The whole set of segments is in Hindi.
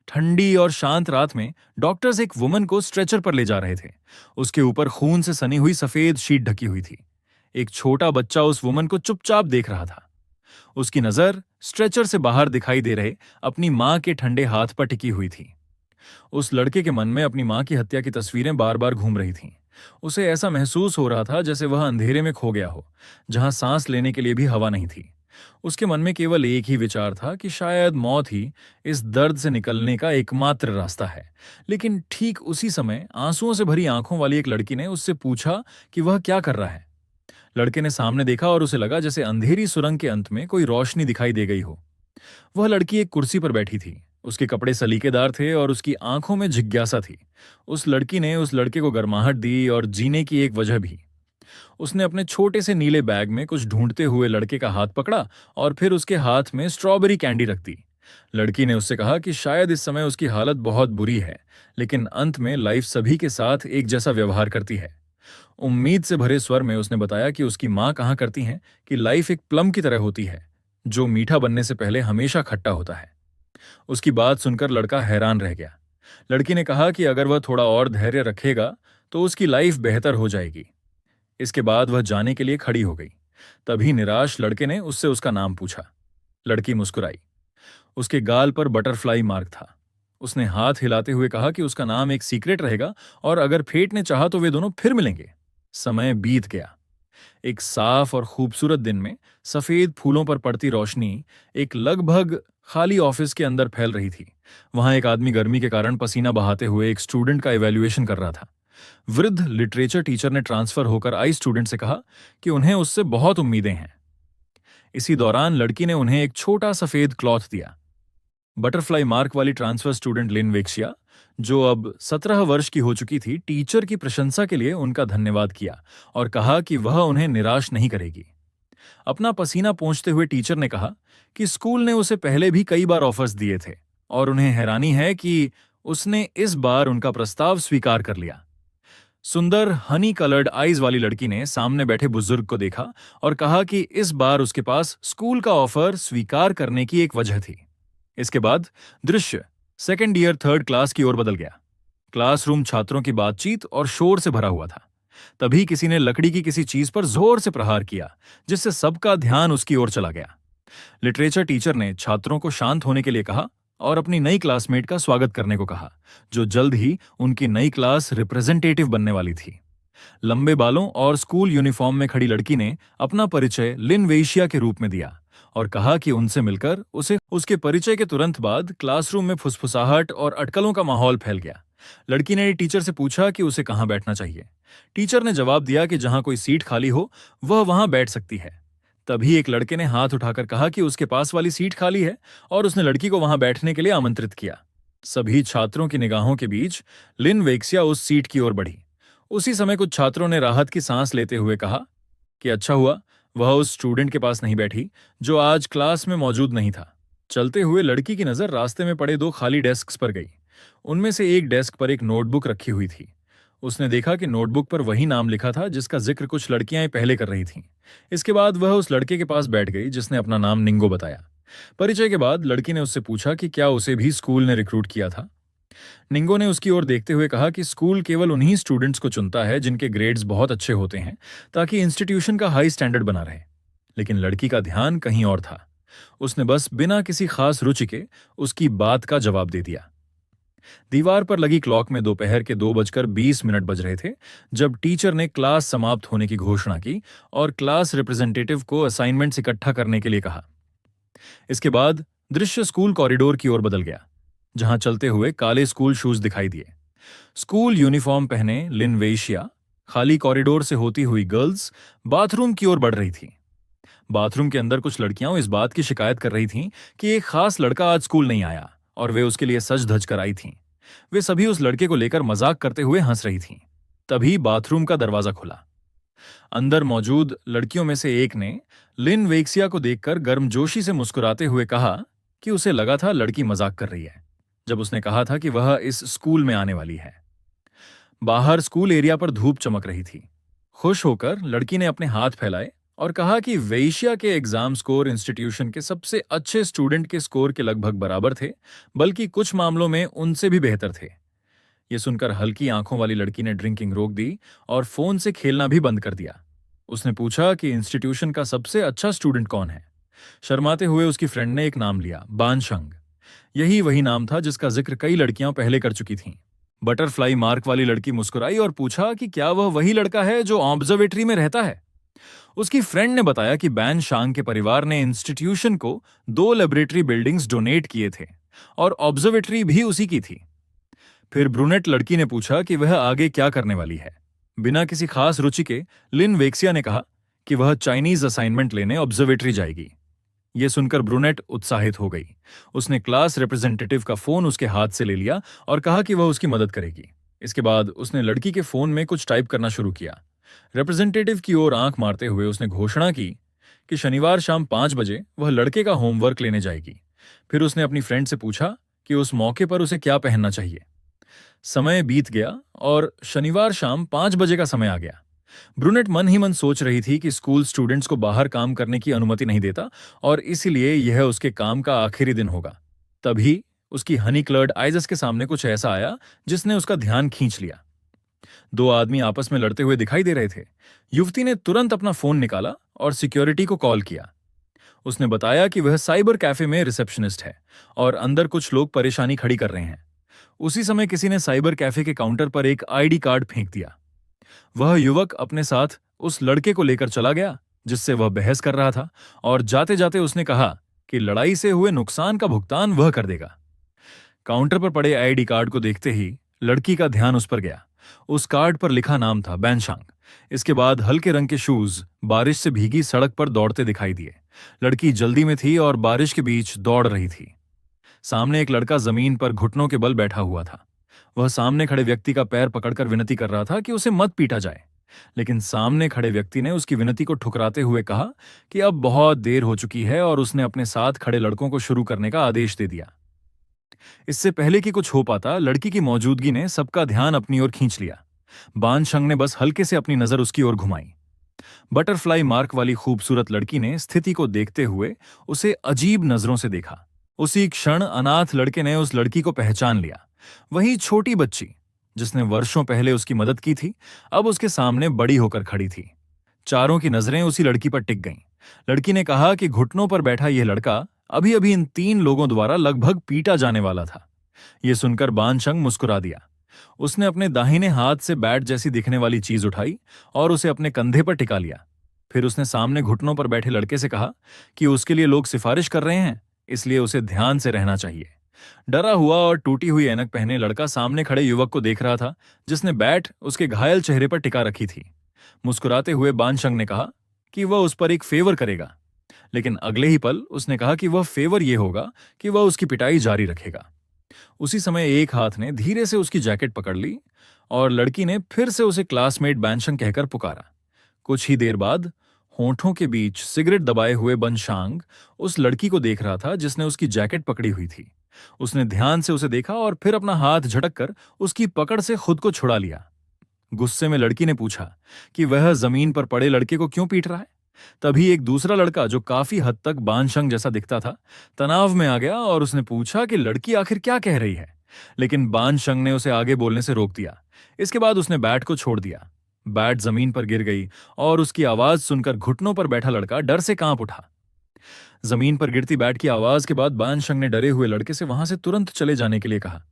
ठंडी और शांत रात में डॉक्टर्स एक वुमन को स्ट्रेचर पर ले जा रहे थे। उसके ऊपर खून से सनी हुई सफेद शीट ढकी हुई थी। एक छोटा बच्चा उस वुमन को चुपचाप देख रहा था। उसकी नजर स्ट्रेचर से बाहर दिखाई दे रहे अपनी मां के ठंडे हाथ पर टिकी हुई थी। उस लड़के के मन में अपनी मां की हत्या की तस्वीरें बार बार घूम रही थीं। उसे ऐसा महसूस हो रहा था जैसे वह अंधेरे में खो गया हो, जहां सांस लेने के लिए भी हवा नहीं थी। उसके मन में केवल एक ही विचार था कि शायद मौत ही इस दर्द से निकलने का एकमात्र रास्ता है। लेकिन ठीक उसी समय आंसुओं से भरी आंखों वाली एक लड़की ने उससे पूछा कि वह क्या कर रहा है। लड़के ने सामने देखा और उसे लगा जैसे अंधेरी सुरंग के अंत में कोई रोशनी दिखाई दे गई हो। वह लड़की एक कुर्सी पर बैठी थी। उसके कपड़े सलीकेदार थे और उसकी आंखों में जिज्ञासा थी। उस लड़की ने उस लड़के को गर्माहट दी और जीने की एक वजह भी। उसने अपने छोटे से नीले बैग में कुछ ढूंढते हुए लड़के का हाथ पकड़ा और फिर उसके हाथ में स्ट्रॉबेरी कैंडी रख दी। लड़की ने उससे कहा कि शायद इस समय उसकी हालत बहुत बुरी है, लेकिन अंत में लाइफ सभी के साथ एक जैसा व्यवहार करती है। उम्मीद से भरे स्वर में उसने बताया कि उसकी माँ कहा करती हैं कि लाइफ एक प्लम की तरह होती है, जो मीठा बनने से पहले हमेशा खट्टा होता है। उसकी बात सुनकर लड़का हैरान रह गया। लड़की ने कहा कि अगर वह थोड़ा और धैर्य रखेगा तो उसकी लाइफ बेहतर हो जाएगी। इसके बाद वह जाने के लिए खड़ी हो गई। तभी निराश लड़के ने उससे उसका नाम पूछा। लड़की मुस्कुराई। उसके गाल पर बटरफ्लाई मार्क था। उसने हाथ हिलाते हुए कहा कि उसका नाम एक सीक्रेट रहेगा और अगर फेट ने चाहा तो वे दोनों फिर मिलेंगे। समय बीत गया। एक साफ और खूबसूरत दिन में सफेद फूलों पर पड़ती रोशनी एक लगभग खाली ऑफिस के अंदर फैल रही थी। वहां एक आदमी गर्मी के कारण पसीना बहाते हुए एक स्टूडेंट का इवैल्यूएशन कर रहा था। वृद्ध लिटरेचर टीचर ने ट्रांसफर होकर आई स्टूडेंट से कहा कि उन्हें उससे बहुत उम्मीदें हैं। इसी दौरान लड़की ने उन्हें एक छोटा सफेद क्लॉथ दिया। बटरफ्लाई मार्क वाली ट्रांसफर स्टूडेंट लिन वेक्सिया, जो अब 17 वर्ष की हो चुकी थी, टीचर की प्रशंसा के लिए उनका धन्यवाद किया और कहा कि वह उन्हें निराश नहीं करेगी। अपना पसीना पोंछते हुए टीचर ने कहा कि स्कूल ने उसे पहले भी कई बार ऑफर्स दिए थे और उन्हें हैरानी है कि उसने इस बार उनका प्रस्ताव स्वीकार कर लिया। सुंदर हनी कलर्ड आईज वाली लड़की ने सामने बैठे बुजुर्ग को देखा और कहा कि इस बार उसके पास स्कूल का ऑफर स्वीकार करने की एक वजह थी। इसके बाद दृश्य सेकेंड ईयर थर्ड क्लास की ओर बदल गया। क्लासरूम छात्रों की बातचीत और शोर से भरा हुआ था। तभी किसी ने लकड़ी की किसी चीज पर जोर से प्रहार किया, जिससे सबका ध्यान उसकी ओर चला गया। लिटरेचर टीचर ने छात्रों को शांत होने के लिए कहा और अपनी नई क्लासमेट का स्वागत करने को कहा, जो जल्द ही उनकी नई क्लास रिप्रेजेंटेटिव बनने वाली थी। लंबे बालों और स्कूल यूनिफॉर्म में खड़ी लड़की ने अपना परिचय लिन वेशिया के रूप में दिया और कहा कि उनसे मिलकर उसे उसके परिचय के तुरंत बाद क्लासरूम में फुसफुसाहट और अटकलों का माहौल फैल गया। लड़की ने टीचर से पूछा कि उसे कहाँ बैठना चाहिए। टीचर ने जवाब दिया कि जहां कोई सीट खाली हो वह वहां बैठ सकती है। तभी एक लड़के ने हाथ उठाकर कहा कि उसके पास वाली सीट खाली है और उसने लड़की को वहां बैठने के लिए आमंत्रित किया। सभी छात्रों की निगाहों के बीच लिन वेक्सिया उस सीट की ओर बढ़ी। उसी समय कुछ छात्रों ने राहत की सांस लेते हुए कहा कि अच्छा हुआ वह उस स्टूडेंट के पास नहीं बैठी जो आज क्लास में मौजूद नहीं था। चलते हुए लड़की की नजर रास्ते में पड़े दो खाली डेस्क पर गई। उनमें से एक डेस्क पर एक नोटबुक रखी हुई थी। उसने देखा कि नोटबुक पर वही नाम लिखा था जिसका जिक्र कुछ लड़कियां पहले कर रही थीं। इसके बाद वह उस लड़के के पास बैठ गई जिसने अपना नाम निंगो बताया। परिचय के बाद लड़की ने उससे पूछा कि क्या उसे भी स्कूल ने रिक्रूट किया था। निंगो ने उसकी ओर देखते हुए कहा कि स्कूल केवल उन्हीं स्टूडेंट्स को चुनता है जिनके ग्रेड्स बहुत अच्छे होते हैं, ताकि इंस्टीट्यूशन का हाई स्टैंडर्ड बना रहे। लेकिन लड़की का ध्यान कहीं और था। उसने बस बिना किसी खास रुचि के उसकी बात का जवाब दे दिया। दीवार पर लगी क्लॉक में दोपहर के 2:20 बज रहे थे जब टीचर ने क्लास समाप्त होने की घोषणा की और क्लास रिप्रेजेंटेटिव को असाइनमेंट्स इकट्ठा करने के लिए कहा। इसके बाद दृश्य स्कूल कॉरिडोर की ओर बदल गया, जहां चलते हुए काले स्कूल शूज दिखाई दिए। स्कूल यूनिफॉर्म पहने लिन वेशिया खाली कॉरिडोर से होती हुई गर्ल्स बाथरूम की ओर बढ़ रही थी। बाथरूम के अंदर कुछ लड़कियां इस बात की शिकायत कर रही थीं कि एक खास लड़का आज स्कूल नहीं आया और वे उसके लिए सज धज कर आई थीं। वे सभी उस लड़के को लेकर मजाक करते हुए हंस रही थीं। तभी बाथरूम का दरवाजा खुला। अंदर मौजूद लड़कियों में से एक ने लिन वेक्सिया को देखकर गर्मजोशी से मुस्कुराते हुए कहा कि उसे लगा था लड़की मजाक कर रही है, जब उसने कहा था कि वह इस स्कूल में आने वाली है। बाहर स्कूल एरिया पर धूप चमक रही थी। खुश होकर लड़की ने अपने हाथ फैलाए और कहा कि वेश्या के एग्जाम स्कोर इंस्टीट्यूशन के सबसे अच्छे स्टूडेंट के स्कोर के लगभग बराबर थे, बल्कि कुछ मामलों में उनसे भी बेहतर थे। ये सुनकर हल्की आंखों वाली लड़की ने ड्रिंकिंग रोक दी और फोन से खेलना भी बंद कर दिया। उसने पूछा कि इंस्टीट्यूशन का सबसे अच्छा स्टूडेंट कौन है। शर्माते हुए उसकी फ्रेंड ने एक नाम लिया, बानशंग। यही वही नाम था जिसका जिक्र कई लड़कियां पहले कर चुकी थीं। बटरफ्लाई मार्क वाली लड़की मुस्कुराई और पूछा कि क्या वह वही लड़का है जो ऑब्जर्वेटरी में रहता है। उसकी फ्रेंड ने बताया कि बैन शांग के परिवार ने इंस्टीट्यूशन को 2 लेबोरेटरी बिल्डिंग्स डोनेट किए थे और ऑब्जर्वेटरी भी उसी की थी। फिर ब्रूनेट लड़की ने पूछा कि वह आगे क्या करने वाली है। बिना किसी खास रुचि के लिन वेक्सिया ने कहा कि वह चाइनीज असाइनमेंट लेने ऑब्जर्वेटरी जाएगी। यह सुनकर ब्रूनेट उत्साहित हो गई। उसने क्लास रिप्रेजेंटेटिव का फोन उसके हाथ से ले लिया और कहा कि वह उसकी मदद करेगी। इसके बाद उसने लड़की के फोन में कुछ टाइप करना शुरू किया। रिप्रेजेंटेटिव की ओर आंख मारते हुए उसने घोषणा की कि शनिवार शाम 5 बजे वह लड़के का होमवर्क लेने जाएगी। फिर उसने अपनी फ्रेंड से पूछा कि उस मौके पर उसे क्या पहनना चाहिए। समय बीत गया और शनिवार शाम 5 बजे का समय आ गया। ब्रूनेट मन ही मन सोच रही थी कि स्कूल स्टूडेंट्स को बाहर काम करने की अनुमति नहीं देता और इसीलिए यह उसके काम का आखिरी दिन होगा। तभी उसकी हनी क्लर्ड आइजस के सामने कुछ ऐसा आया जिसने उसका ध्यान खींच लिया। 2 आदमी आपस में लड़ते हुए दिखाई दे रहे थे। युवती ने तुरंत अपना फोन निकाला और सिक्योरिटी को कॉल किया। उसने बताया कि वह साइबर कैफे में रिसेप्शनिस्ट है और अंदर कुछ लोग परेशानी खड़ी कर रहे हैं। उसी समय किसी ने साइबर कैफे के काउंटर पर एक आईडी कार्ड फेंक दिया। वह युवक अपने साथ उस लड़के को लेकर चला गया जिससे वह बहस कर रहा था और जाते जाते उसने कहा कि लड़ाई से हुए नुकसान का भुगतान वह कर देगा। काउंटर पर पड़े आईडी कार्ड को देखते ही लड़की का ध्यान उस पर गया। उस कार्ड पर लिखा नाम था बैनशांग। इसके बाद हल्के रंग के शूज बारिश से भीगी सड़क पर दौड़ते दिखाई दिए। लड़की जल्दी में थी और बारिश के बीच दौड़ रही थी। सामने एक लड़का जमीन पर घुटनों के बल बैठा हुआ था। वह सामने खड़े व्यक्ति का पैर पकड़कर विनती कर रहा था कि उसे मत पीटा जाए, लेकिन सामने खड़े व्यक्ति ने उसकी विनती को ठुकराते हुए कहा कि अब बहुत देर हो चुकी है और उसने अपने साथ खड़े लड़कों को शुरू करने का आदेश दे दिया। इससे पहले कि कुछ हो पाता, लड़की की मौजूदगी ने सबका ध्यान अपनी ओर खींच लिया। बानशंग ने बस हल्के से अपनी नजर उसकी ओर घुमाई। बटरफ्लाई मार्क वाली खूबसूरत लड़की ने स्थिति को देखते हुए उसे अजीब नजरों से देखा। उसी क्षण अनाथ लड़के ने उस लड़की को पहचान लिया। वही छोटी बच्ची जिसने वर्षों पहले उसकी मदद की थी, अब उसके सामने बड़ी होकर खड़ी थी। चारों की नजरें उसी लड़की पर टिक गईं। लड़की ने कहा कि घुटनों पर बैठा यह लड़का अभी अभी इन 3 लोगों द्वारा लगभग पीटा जाने वाला था। यह सुनकर बानशंग मुस्कुरा दिया। उसने अपने दाहिने हाथ से बैट जैसी दिखने वाली चीज उठाई और उसे अपने कंधे पर टिका लिया। फिर उसने सामने घुटनों पर बैठे लड़के से कहा कि उसके लिए लोग सिफारिश कर रहे हैं, इसलिए उसे ध्यान से रहना चाहिए। डरा हुआ और टूटी हुई ऐनक पहने लड़का सामने खड़े युवक को देख रहा था जिसने बैट उसके घायल चेहरे पर टिका रखी थी। मुस्कुराते हुए बानशंग ने कहा कि वह उस पर एक फेवर करेगा, लेकिन अगले ही पल उसने कहा कि वह फेवर यह होगा कि वह उसकी पिटाई जारी रखेगा। उसी समय एक हाथ ने धीरे से उसकी जैकेट पकड़ ली और लड़की ने फिर से उसे क्लासमेट बानशंग कहकर पुकारा। कुछ ही देर बाद होंठों के बीच सिगरेट दबाए हुए बानशंग उस लड़की को देख रहा था जिसने उसकी जैकेट पकड़ी हुई थी। उसने ध्यान से उसे देखा और फिर अपना हाथ झटक कर उसकी पकड़ से खुद को छुड़ा लिया। गुस्से में लड़की ने पूछा कि वह जमीन पर पड़े लड़के को क्यों पीट रहा है। तभी एक दूसरा लड़का जो काफी हद तक बानशंग जैसा दिखता था तनाव में आ गया और उसने पूछा कि लड़की आखिर क्या कह रही है, लेकिन बानशंग ने उसे आगे बोलने से रोक दिया। इसके बाद उसने बैट को छोड़ दिया। बैट जमीन पर गिर गई और उसकी आवाज सुनकर घुटनों पर बैठा लड़का डर से कांप उठा। जमीन पर गिरती बैट की आवाज के बाद बानशंग ने डरे हुए लड़के से वहां से तुरंत चले जाने के लिए कहा।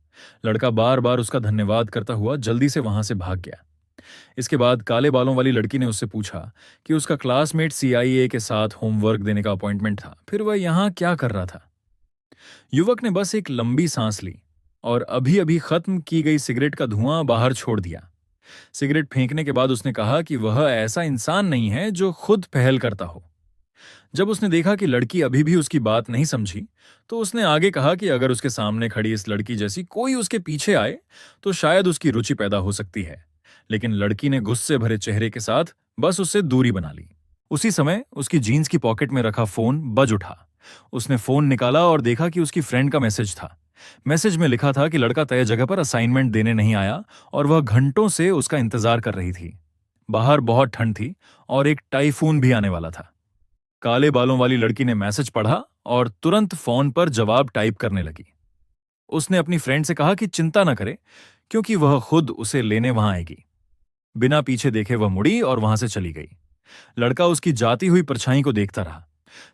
लड़का बार बार उसका धन्यवाद करता हुआ जल्दी से वहां से भाग गया। इसके बाद काले बालों वाली लड़की ने उससे पूछा कि उसका क्लासमेट CIA के साथ होमवर्क देने का अपॉइंटमेंट था, फिर वह यहां क्या कर रहा था। युवक ने बस एक लंबी सांस ली और अभी अभी खत्म की गई सिगरेट का धुआं बाहर छोड़ दिया। सिगरेट फेंकने के बाद उसने कहा कि वह ऐसा इंसान नहीं है जो खुद पहल करता हो। जब उसने देखा कि लड़की अभी भी उसकी बात नहीं समझी, तो उसने आगे कहा कि अगर उसके सामने खड़ी इस लड़की जैसी कोई उसके पीछे आए तो शायद उसकी रुचि पैदा हो सकती है, लेकिन लड़की ने गुस्से भरे चेहरे के साथ बस उससे दूरी बना ली। उसी समय उसकी जीन्स की पॉकेट में रखा फोन बज उठा। उसने फोन निकाला और देखा कि उसकी फ्रेंड का मैसेज था। मैसेज में लिखा था कि लड़का तय जगह पर असाइनमेंट देने नहीं आया और वह घंटों से उसका इंतजार कर रही थी। बाहर बहुत ठंड थी और एक टाइफून भी आने वाला था। काले बालों वाली लड़की ने मैसेज पढ़ा और तुरंत फोन पर जवाब टाइप करने लगी। उसने अपनी फ्रेंड से कहा कि चिंता न करे, क्योंकि वह खुद उसे लेने वहां आएगी। बिना पीछे देखे वह मुड़ी और वहां से चली गई। लड़का उसकी जाती हुई परछाई को देखता रहा।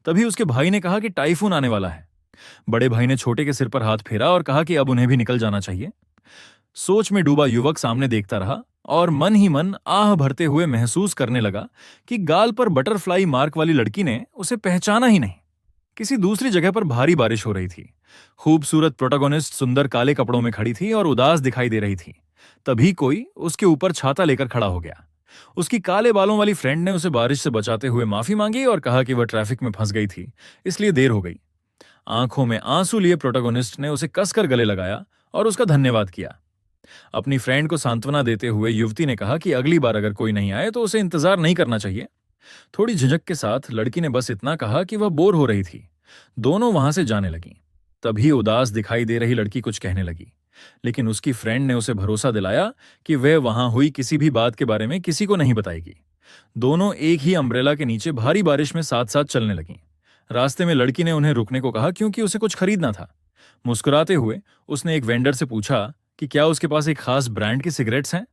तभी उसके भाई ने कहा कि टाइफून आने वाला है। बड़े भाई ने छोटे के सिर पर हाथ फेरा और कहा कि अब उन्हें भी निकल जाना चाहिए। सोच में डूबा युवक सामने देखता रहा और मन ही मन आह भरते हुए महसूस करने लगा कि गाल पर बटरफ्लाई मार्क वाली लड़की ने उसे पहचाना ही नहीं। किसी दूसरी जगह पर भारी बारिश हो रही थी। खूबसूरत प्रोटोगोनिस्ट सुंदर काले कपड़ों में खड़ी थी और उदास दिखाई दे रही थी। तभी कोई उसके ऊपर छाता लेकर खड़ा हो गया। उसकी काले बालों वाली फ्रेंड ने उसे बारिश से बचाते हुए माफी मांगी और कहा कि वह ट्रैफिक में फंस गई थी, इसलिए देर हो गई। आंखों में आंसू लिए प्रोटोगोनिस्ट ने उसे कसकर गले लगाया और उसका धन्यवाद किया। अपनी फ्रेंड को सांत्वना देते हुए युवती ने कहा कि अगली बार अगर कोई नहीं आए तो उसे इंतजार नहीं करना चाहिए। थोड़ी झिझक के साथ लड़की ने बस इतना कहा कि वह बोर हो रही थी। दोनों वहां से जाने लगीं। तभी उदास दिखाई दे रही लड़की कुछ कहने लगी, लेकिन उसकी फ्रेंड ने उसे भरोसा दिलाया कि वह वहां हुई किसी भी बात के बारे में किसी को नहीं बताएगी। दोनों एक ही अम्ब्रेला के नीचे भारी बारिश में साथ साथ चलने लगीं। रास्ते में लड़की ने उन्हें रुकने को कहा क्योंकि उसे कुछ खरीदना था। मुस्कुराते हुए उसने एक वेंडर से पूछा कि क्या उसके पास एक खास ब्रांड की सिगरेट्स हैं।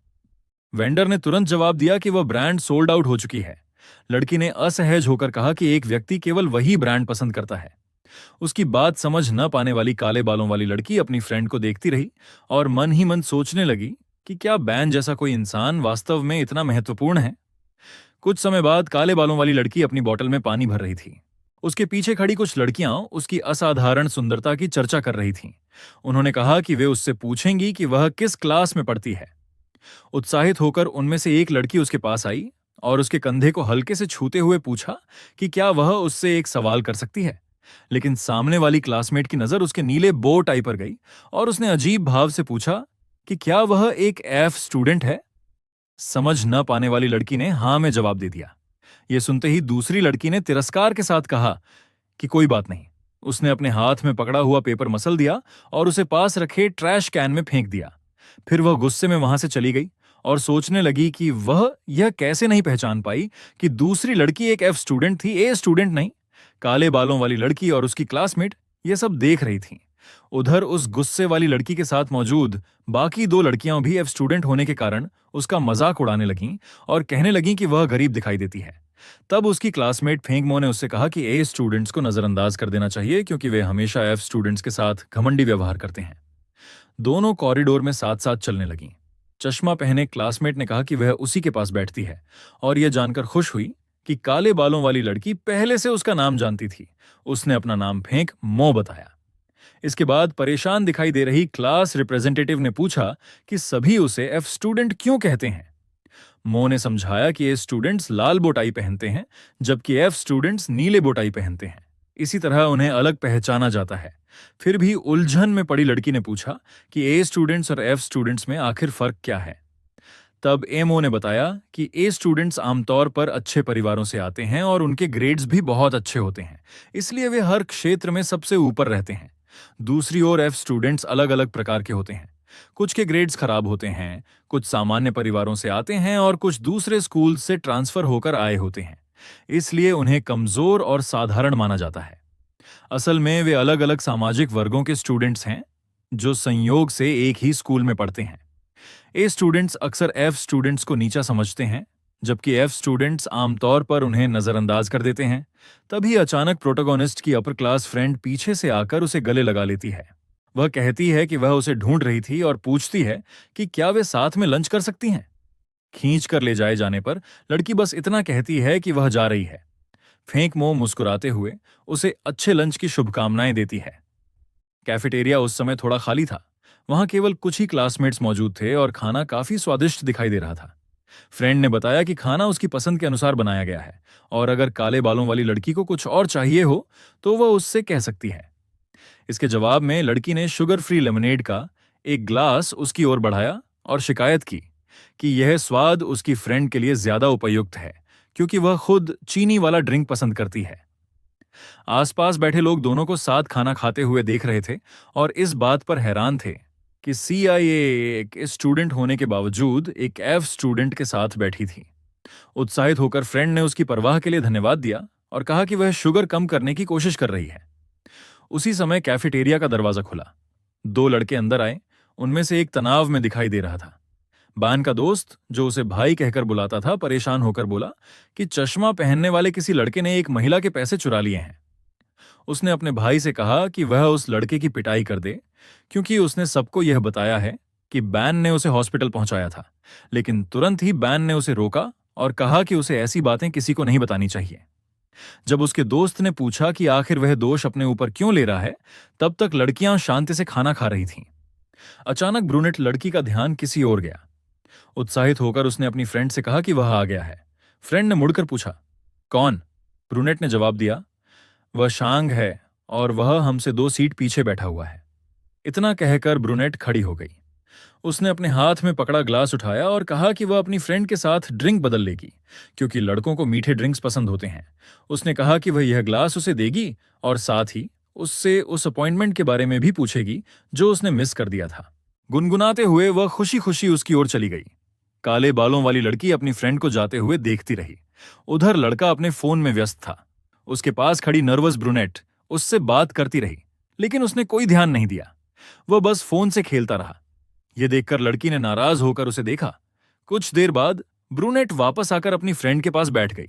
वेंडर ने तुरंत जवाब दिया कि वह ब्रांड सोल्ड आउट हो चुकी है। लड़की ने असहज होकर कहा कि एक व्यक्ति केवल वही ब्रांड पसंद करता है। उसकी बात समझ न पाने वाली काले बालों वाली लड़की अपनी फ्रेंड को देखती रही और मन ही मन सोचने लगी कि क्या बैन जैसा कोई इंसान वास्तव में इतना महत्वपूर्ण है। कुछ समय बाद काले बालों वाली लड़की अपनी बोतल में पानी भर रही थी। उसके पीछे खड़ी कुछ लड़कियां उसकी असाधारण सुंदरता की चर्चा कर रही थीं। उन्होंने कहा कि वे उससे पूछेंगी कि वह किस क्लास में पढ़ती है। उत्साहित होकर उनमें से एक लड़की उसके पास आई और उसके कंधे को हल्के से छूते हुए पूछा कि क्या वह उससे एक सवाल कर सकती है। लेकिन सामने वाली क्लासमेट की नजर उसके नीले बो टाई पर गई और उसने अजीब भाव से पूछा कि क्या वह एक एफ स्टूडेंट है। समझ न पाने वाली लड़की ने हाँ में जवाब दे दिया। यह सुनते ही दूसरी लड़की ने तिरस्कार के साथ कहा कि कोई बात नहीं। उसने अपने हाथ में पकड़ा हुआ पेपर मसल दिया और उसे पास रखे ट्रैश कैन में फेंक दिया। फिर वह गुस्से में वहां से चली गई और सोचने लगी कि वह यह कैसे नहीं पहचान पाई कि दूसरी लड़की एक एफ स्टूडेंट थी, ए स्टूडेंट नहीं। काले बालों वाली लड़की और उसकी क्लासमेट यह सब देख रही थीं। उधर उस गुस्से वाली लड़की के साथ मौजूद बाकी दो लड़कियां भी एफ स्टूडेंट होने के कारण उसका मजाक उड़ाने लगीं और कहने लगीं कि वह गरीब दिखाई देती है। तब उसकी क्लासमेट फेंगमो ने उससे कहा कि ए स्टूडेंट्स को नजरअंदाज कर देना चाहिए क्योंकि वे हमेशा एफ स्टूडेंट्स के साथ घमंडी व्यवहार करते हैं। दोनों कॉरिडोर में साथ साथ चलने लगीं। चश्मा पहने क्लासमेट ने कहा कि वह उसी के पास बैठती है और यह जानकर खुश हुई कि काले बालों वाली लड़की पहले से उसका नाम जानती थी। उसने अपना नाम फेंक मो बताया। इसके बाद परेशान दिखाई दे रही क्लास रिप्रेजेंटेटिव ने पूछा कि सभी उसे एफ स्टूडेंट क्यों कहते हैं। मो ने समझाया कि ये स्टूडेंट्स लाल बोटाई पहनते हैं जबकि एफ स्टूडेंट्स नीले बोटाई पहनते हैं। इसी तरह उन्हें अलग पहचाना जाता है। फिर भी उलझन में पड़ी लड़की ने पूछा कि ए स्टूडेंट्स और एफ स्टूडेंट्स में आखिर फर्क क्या है। तब एमओ ने बताया कि ए स्टूडेंट्स आमतौर पर अच्छे परिवारों से आते हैं और उनके ग्रेड्स भी बहुत अच्छे होते हैं, इसलिए वे हर क्षेत्र में सबसे ऊपर रहते हैं। दूसरी ओर एफ स्टूडेंट्स अलग अलग प्रकार के होते हैं। कुछ के ग्रेड्स खराब होते हैं, कुछ सामान्य परिवारों से आते हैं और कुछ दूसरे स्कूल से ट्रांसफर होकर आए होते हैं, इसलिए उन्हें कमजोर और साधारण माना जाता है। असल में वे अलग अलग सामाजिक वर्गों के स्टूडेंट्स हैं जो संयोग से एक ही स्कूल में पढ़ते हैं। ए स्टूडेंट्स अक्सर एफ स्टूडेंट्स को नीचा समझते हैं जबकि एफ स्टूडेंट्स आमतौर पर उन्हें नजरअंदाज कर देते हैं। तभी अचानक प्रोटोगोनिस्ट की अपर क्लास फ्रेंड पीछे से आकर उसे गले लगा लेती है। वह कहती है कि वह उसे ढूंढ रही थी और पूछती है कि क्या वे साथ में लंच कर सकती हैं। खींच कर ले जाए जाने पर लड़की बस इतना कहती है कि वह जा रही है। फेंकमो मुस्कुराते हुए उसे अच्छे लंच की शुभकामनाएं देती है। कैफेटेरिया उस समय थोड़ा खाली था। वहां केवल कुछ ही क्लासमेट्स मौजूद थे और खाना काफी स्वादिष्ट दिखाई दे रहा था। फ्रेंड ने बताया कि खाना उसकी पसंद के अनुसार बनाया गया है और अगर काले बालों वाली लड़की को कुछ और चाहिए हो तो वह उससे कह सकती है। इसके जवाब में लड़की ने शुगर फ्री लेमनेड का एक ग्लास उसकी ओर बढ़ाया और शिकायत की कि यह स्वाद उसकी फ्रेंड के लिए ज्यादा उपयुक्त है क्योंकि वह खुद चीनी वाला ड्रिंक पसंद करती है। आसपास बैठे लोग दोनों को साथ खाना खाते हुए देख रहे थे और इस बात पर हैरान थे कि सीआईए एक स्टूडेंट होने के बावजूद एक एफ स्टूडेंट के साथ बैठी थी। उत्साहित होकर फ्रेंड ने उसकी परवाह के लिए धन्यवाद दिया और कहा कि वह शुगर कम करने की कोशिश कर रही है। उसी समय कैफेटेरिया का दरवाजा खुला। दो लड़के अंदर आए। उनमें से एक तनाव में दिखाई दे रहा था। बान का दोस्त, जो उसे भाई कहकर बुलाता था, परेशान होकर बोला कि चश्मा पहनने वाले किसी लड़के ने एक महिला के पैसे चुरा लिए हैं। उसने अपने भाई से कहा कि वह उस लड़के की पिटाई कर दे, क्योंकि उसने सबको यह बताया है कि बैन ने उसे हॉस्पिटल पहुंचाया था। लेकिन तुरंत ही बैन ने उसे रोका और कहा कि उसे ऐसी बातें किसी को नहीं बतानी चाहिए। जब उसके दोस्त ने पूछा कि आखिर वह दोष अपने ऊपर क्यों ले रहा है, तब तक लड़कियां शांति से खाना खा रही थीं। अचानक ब्रूनेट लड़की का ध्यान किसी और गया। उत्साहित होकर उसने अपनी फ्रेंड से कहा कि वह आ गया है। फ्रेंड ने मुड़कर पूछा, कौन? ब्रूनेट ने जवाब दिया, वह शांग है और वह हमसे 2 सीट पीछे बैठा हुआ है। इतना कहकर ब्रूनेट खड़ी हो गई। उसने अपने हाथ में पकड़ा ग्लास उठाया और कहा कि वह अपनी फ्रेंड के साथ ड्रिंक बदल लेगी, क्योंकि लड़कों को मीठे ड्रिंक्स पसंद होते हैं। उसने कहा कि वह यह ग्लास उसे देगी और साथ ही उससे उस अपॉइंटमेंट के बारे में भी पूछेगी जो उसने मिस कर दिया था। गुनगुनाते हुए वह खुशी खुशी उसकी ओर चली गई। काले बालों वाली लड़की अपनी फ्रेंड को जाते हुए देखती रही। उधर लड़का अपने फोन में व्यस्त था। उसके पास खड़ी नर्वस ब्रूनेट उससे बात करती रही, लेकिन उसने कोई ध्यान नहीं दिया। वह बस फोन से खेलता रहा। यह देखकर लड़की ने नाराज होकर उसे देखा। कुछ देर बाद ब्रूनेट वापस आकर अपनी फ्रेंड के पास बैठ गई।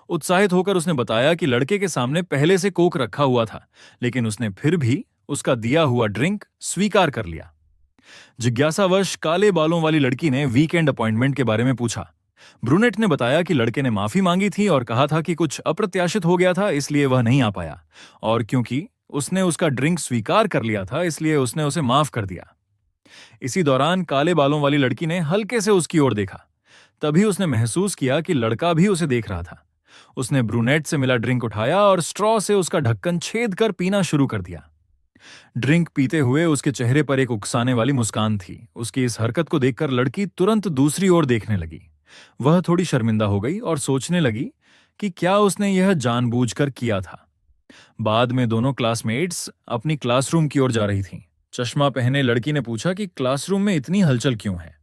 उत्साहित होकर उसने बताया कि लड़के के सामने पहले से कोक रखा हुआ था, लेकिन उसने फिर भी उसका दिया हुआ ड्रिंक स्वीकार कर लिया। जिज्ञासावश काले बालों वाली लड़की ने वीकेंड अपॉइंटमेंट के बारे में पूछा। ब्रूनेट ने बताया कि लड़के ने माफी मांगी थी और कहा था कि कुछ अप्रत्याशित हो गया था, इसलिए वह नहीं आ पाया, और क्योंकि उसने उसका ड्रिंक स्वीकार कर लिया था, इसलिए उसने उसे माफ कर दिया। इसी दौरान काले बालों वाली लड़की ने हल्के से उसकी ओर देखा। तभी उसने महसूस किया कि लड़का भी उसे देख रहा था। उसने ब्रूनेट से मिला ड्रिंक उठाया और स्ट्रॉ से उसका ढक्कन छेद कर पीना शुरू कर दिया। ड्रिंक पीते हुए उसके चेहरे पर एक उकसाने वाली मुस्कान थी। उसकी इस हरकत को देखकर लड़की तुरंत दूसरी ओर देखने लगी। वह थोड़ी शर्मिंदा हो गई और सोचने लगी कि क्या उसने यह जानबूझकर किया था। बाद में दोनों क्लासमेट्स अपनी क्लासरूम की ओर जा रही थीं। चश्मा पहने लड़की ने पूछा कि क्लासरूम में इतनी हलचल क्यों है।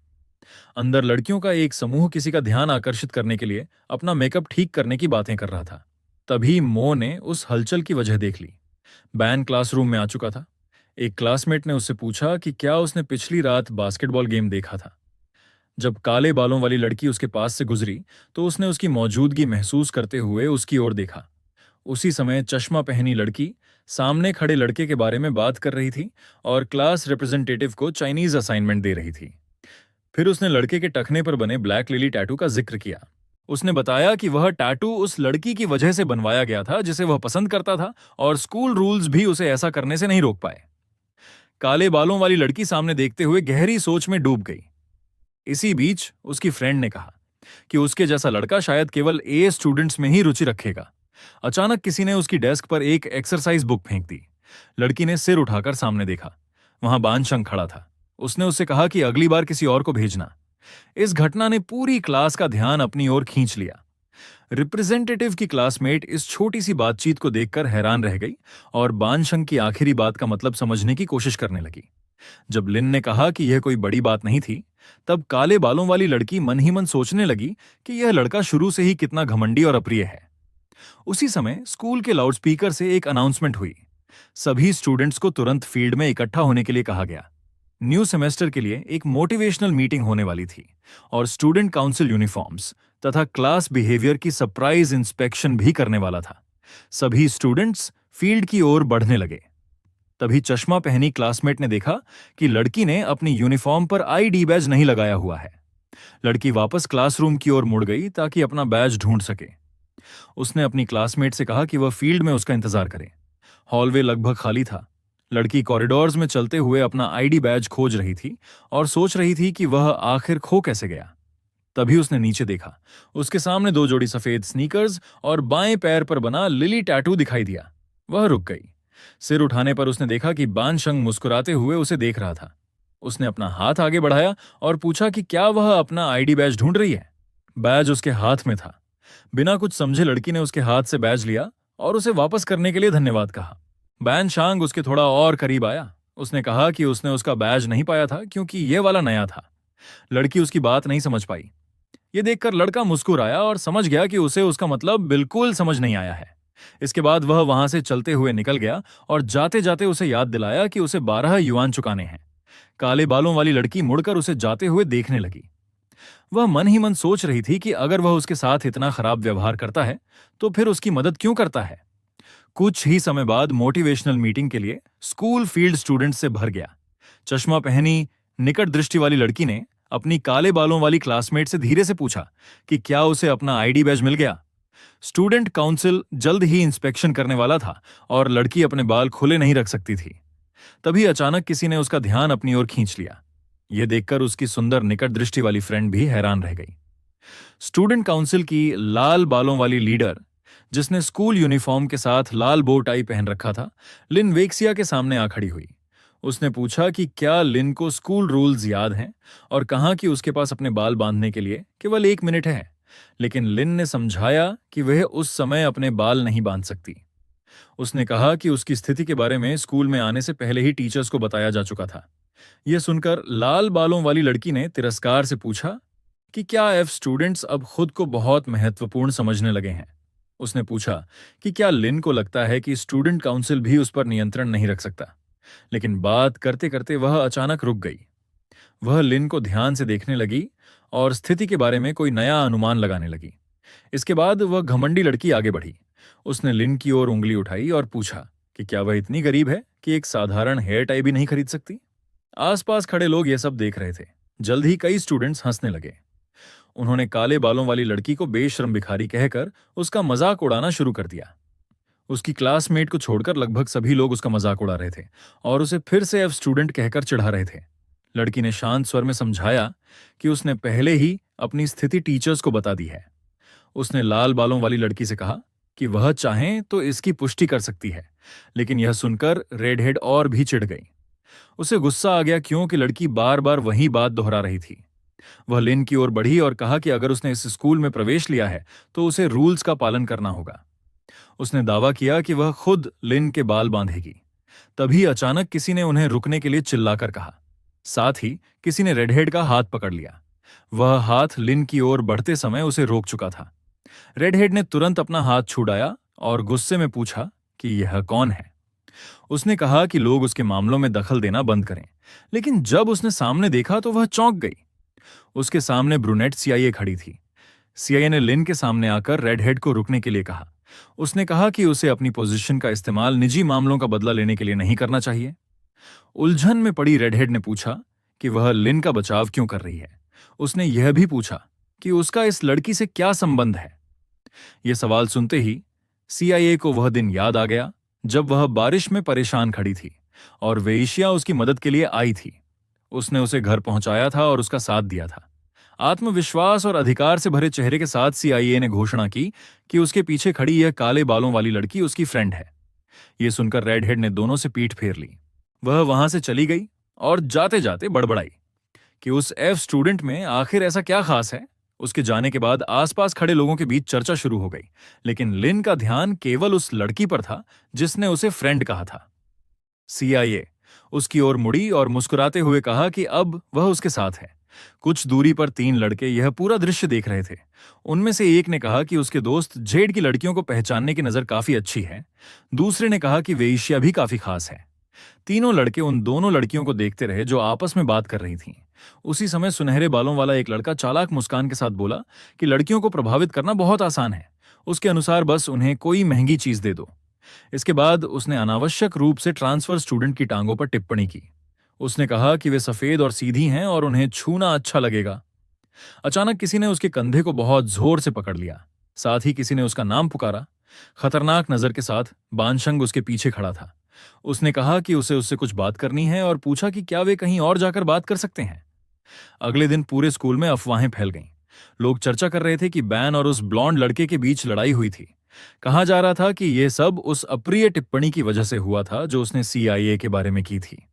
अंदर लड़कियों का एक समूह किसी का ध्यान आकर्षित करने के लिए अपना मेकअप ठीक करने की बातें कर रहा था। तभी मो ने उस हलचल की वजह देख ली। बैन क्लासरूम में आ चुका था। एक क्लासमेट ने उससे पूछा कि क्या उसने पिछली रात बास्केटबॉल गेम देखा था। जब काले बालों वाली लड़की उसके पास से गुजरी तो उसने उसकी मौजूदगी महसूस करते हुए उसकी ओर देखा। उसी समय चश्मा पहनी लड़की सामने खड़े लड़के के बारे में बात कर रही थी और क्लास रिप्रेजेंटेटिव को चाइनीज असाइनमेंट दे रही थी। फिर उसने लड़के के टखने पर बने ब्लैक लिली टैटू का जिक्र किया। उसने बताया कि वह टैटू उस लड़की की वजह से बनवाया गया था जिसे वह पसंद करता था, और स्कूल रूल्स भी उसे ऐसा करने से नहीं रोक पाए। काले बालों वाली लड़की सामने देखते हुए गहरी सोच में डूब गई। इसी बीच उसकी फ्रेंड ने कहा कि उसके जैसा लड़का शायद केवल ए स्टूडेंट्स में ही रुचि रखेगा। अचानक किसी ने उसकी डेस्क पर एक एक्सरसाइज बुक फेंक दी। लड़की ने सिर उठाकर सामने देखा। वहां बानशंग खड़ा था। उसने उससे कहा कि अगली बार किसी और को भेजना। इस घटना ने पूरी क्लास का ध्यान अपनी ओर खींच लिया। रिप्रेजेंटेटिव की क्लासमेट इस छोटी सी बातचीत को देखकर हैरान रह गई और बानशंग की आखिरी बात का मतलब समझने की कोशिश करने लगी। जब लिन ने कहा कि यह कोई बड़ी बात नहीं थी, तब काले बालों वाली लड़की मन ही मन सोचने लगी कि यह लड़का शुरू से ही कितना घमंडी और अप्रिय है। उसी समय स्कूल के लाउडस्पीकर से एक अनाउंसमेंट हुई। सभी स्टूडेंट्स को तुरंत फील्ड में इकट्ठा होने के लिए कहा गया। न्यू सेमेस्टर के लिए एक मोटिवेशनल मीटिंग होने वाली थी और स्टूडेंट काउंसिल यूनिफॉर्म्स तथा क्लास बिहेवियर की सरप्राइज इंस्पेक्शन भी करने वाला था। सभी स्टूडेंट्स फील्ड की ओर बढ़ने लगे। तभी चश्मा पहनी क्लासमेट ने देखा कि लड़की ने अपनी यूनिफॉर्म पर आईडी बैज नहीं लगाया हुआ है। लड़की वापस क्लासरूम की ओर मुड़ गई ताकि अपना बैज ढूंढ सके। उसने अपनी क्लासमेट से कहा कि वह फील्ड में उसका इंतजार करे। हॉलवे लगभग खाली था। लड़की कॉरिडोर्स में चलते हुए अपना आईडी बैज खोज रही थी और सोच रही थी कि वह आखिर खो कैसे गया। तभी उसने नीचे देखा। उसके सामने 2 जोड़ी सफेद स्नीकर्स और बाएं पैर पर बना लिली टैटू दिखाई दिया। वह रुक गई। सिर उठाने पर उसने देखा कि बानशंग मुस्कुराते हुए उसे देख रहा था। उसने अपना हाथ आगे बढ़ाया और पूछा कि क्या वह अपना आईडी बैज ढूंढ रही है। बैज उसके हाथ में था। बिना कुछ समझे लड़की ने उसके हाथ से बैज लिया और उसे वापस करने के लिए धन्यवाद कहा। बानशंग उसके थोड़ा और करीब आया। उसने कहा कि उसने उसका बैज नहीं पाया था क्योंकि यह वाला नया था। लड़की उसकी बात नहीं समझ पाई। ये देखकर लड़का मुस्कुराया और समझ गया कि उसे उसका मतलब बिल्कुल समझ नहीं आया है। इसके बाद वह वहां से चलते हुए निकल गया और जाते जाते उसे याद दिलाया कि उसे 12 युआन चुकाने हैं। काले बालों वाली लड़की मुड़कर उसे जाते हुए देखने लगी। वह मन ही मन सोच रही थी कि अगर वह उसके साथ इतना खराब व्यवहार करता है तो फिर उसकी मदद क्यों करता है। कुछ ही समय बाद मोटिवेशनल मीटिंग के लिए स्कूल फील्ड स्टूडेंट से भर गया। चश्मा पहनी निकट दृष्टि वाली लड़की ने अपनी काले बालों वाली क्लासमेट से धीरे से पूछा कि क्या उसे अपना आईडी बैज मिल गया। स्टूडेंट काउंसिल जल्द ही इंस्पेक्शन करने वाला था और लड़की अपने बाल खुले नहीं रख सकती थी। तभी अचानक किसी ने उसका ध्यान अपनी ओर खींच लिया। यह देखकर उसकी सुंदर निकट दृष्टि वाली फ्रेंड भी हैरान रह गई। स्टूडेंट काउंसिल की लाल बालों वाली लीडर, जिसने स्कूल यूनिफॉर्म के साथ लाल बो टाई पहन रखा था, लिन वेक्सिया के सामने आ खड़ी हुई। उसने पूछा कि क्या लिन को स्कूल रूल्स याद हैं और कहा कि उसके पास अपने बाल बांधने के लिए केवल 1 मिनट है। लेकिन लिन ने समझाया कि वह उस समय अपने बाल नहीं बांध सकती। उसने कहा कि उसकी स्थिति के बारे में स्कूल में आने से पहले ही टीचर्स को बताया जा चुका था। यह सुनकर लाल बालों वाली लड़की ने तिरस्कार से पूछा कि क्या एफ स्टूडेंट्स अब खुद को बहुत महत्वपूर्ण समझने लगे हैं। उसने पूछा कि क्या लिन को लगता है कि स्टूडेंट काउंसिल भी उस पर नियंत्रण नहीं रख सकता। लेकिन बात करते करते वह अचानक रुक गई। वह लिन को ध्यान से देखने लगी और स्थिति के बारे में कोई नया अनुमान लगाने लगी। इसके बाद वह घमंडी लड़की आगे बढ़ी। उसने लिन की ओर उंगली उठाई और पूछा कि क्या वह इतनी गरीब है कि एक साधारण हेयर टाई भी नहीं खरीद सकती। आसपास खड़े लोग यह सब देख रहे थे। जल्द ही कई स्टूडेंट्स हंसने लगे। उन्होंने काले बालों वाली लड़की को बेशर्म भिखारी कहकर उसका मजाक उड़ाना शुरू कर दिया। उसकी क्लासमेट को छोड़कर लगभग सभी लोग उसका मजाक उड़ा रहे थे और उसे फिर से एफ स्टूडेंट कहकर चिढ़ा रहे थे। लड़की ने शांत स्वर में समझाया कि उसने पहले ही अपनी स्थिति टीचर्स को बता दी है। उसने लाल बालों वाली लड़की से कहा कि वह चाहें तो इसकी पुष्टि कर सकती है। लेकिन यह सुनकर रेडहेड और भी चिढ़ गई। उसे गुस्सा आ गया क्योंकि लड़की बार बार वही बात दोहरा रही थी। वह लिन की ओर बढ़ी और कहा कि अगर उसने इस स्कूल में प्रवेश लिया है तो उसे रूल्स का पालन करना होगा। उसने दावा किया कि वह खुद लिन के बाल बांधेगी। तभी अचानक किसी ने उन्हें रुकने के लिए चिल्लाकर कहा। साथ ही किसी ने रेडहेड का हाथ पकड़ लिया। वह हाथ लिन की ओर बढ़ते समय उसे रोक चुका था। रेडहेड ने तुरंत अपना हाथ छुड़ाया और गुस्से में पूछा कि यह कौन है। उसने कहा कि लोग उसके मामलों में दखल देना बंद करें। लेकिन जब उसने सामने देखा तो वह चौंक गई। उसके सामने ब्रूनेट सीआईए खड़ी थी। सीआईए ने लिन के सामने आकर रेडहेड को रुकने के लिए कहा। उसने कहा कि उसे अपनी पोजीशन का इस्तेमाल निजी मामलों का बदला लेने के लिए नहीं करना चाहिए। उलझन में पड़ी रेडहेड ने पूछा कि वह लिन का बचाव क्यों कर रही है। उसने यह भी पूछा कि उसका इस लड़की से क्या संबंध है। यह सवाल सुनते ही सीआईए को वह दिन याद आ गया जब वह बारिश में परेशान खड़ी थी और वेश्या उसकी मदद के लिए आई थी। उसने उसे घर पहुंचाया था और उसका साथ दिया था। आत्मविश्वास और अधिकार से भरे चेहरे के साथ सीआईए ने घोषणा की कि उसके पीछे खड़ी यह काले बालों वाली लड़की उसकी फ्रेंड है। यह सुनकर रेडहेड ने दोनों से पीठ फेर ली। वह वहां से चली गई और जाते जाते बड़बड़ाई कि उस एफ स्टूडेंट में आखिर ऐसा क्या खास है। उसके जाने के बाद आसपास खड़े लोगों के बीच चर्चा शुरू हो गई। लेकिन लिन का ध्यान केवल उस लड़की पर था जिसने उसे फ्रेंड कहा था। सीआईए उसकी ओर मुड़ी और मुस्कुराते हुए कहा कि अब वह उसके साथ है। कुछ दूरी पर 3 लड़के यह पूरा दृश्य देख रहे थे। उनमें से एक ने कहा कि उसके दोस्त जेड की लड़कियों को पहचानने की नजर काफी अच्छी है। दूसरे ने कहा कि वेश्या भी काफी खास है। तीनों लड़के उन दोनों लड़कियों को देखते रहे जो आपस में बात कर रही थीं। उसी समय सुनहरे बालों वाला एक लड़का चालाक मुस्कान के साथ बोला कि लड़कियों को प्रभावित करना बहुत आसान है। उसके अनुसार बस उन्हें कोई महंगी चीज दे दो। इसके बाद उसने अनावश्यक रूप से ट्रांसफर स्टूडेंट की टांगों पर टिप्पणी की। उसने कहा कि वे सफेद और सीधी हैं और उन्हें छूना अच्छा लगेगा। अचानक किसी ने उसके कंधे को बहुत जोर से पकड़ लिया। साथ ही किसी ने उसका नाम पुकारा। खतरनाक नजर के साथ बानशंग उसके पीछे खड़ा था। उसने कहा कि उसे उससे कुछ बात करनी है और पूछा कि क्या वे कहीं और जाकर बात कर सकते हैं। अगले दिन पूरे स्कूल में अफवाहें फैल गईं। लोग चर्चा कर रहे थे कि बैन और उस ब्लॉन्ड लड़के के बीच लड़ाई हुई थी। कहा जा रहा था कि यह सब उस अप्रिय टिप्पणी की वजह से हुआ था जो उसने सीआईए के बारे में की थी।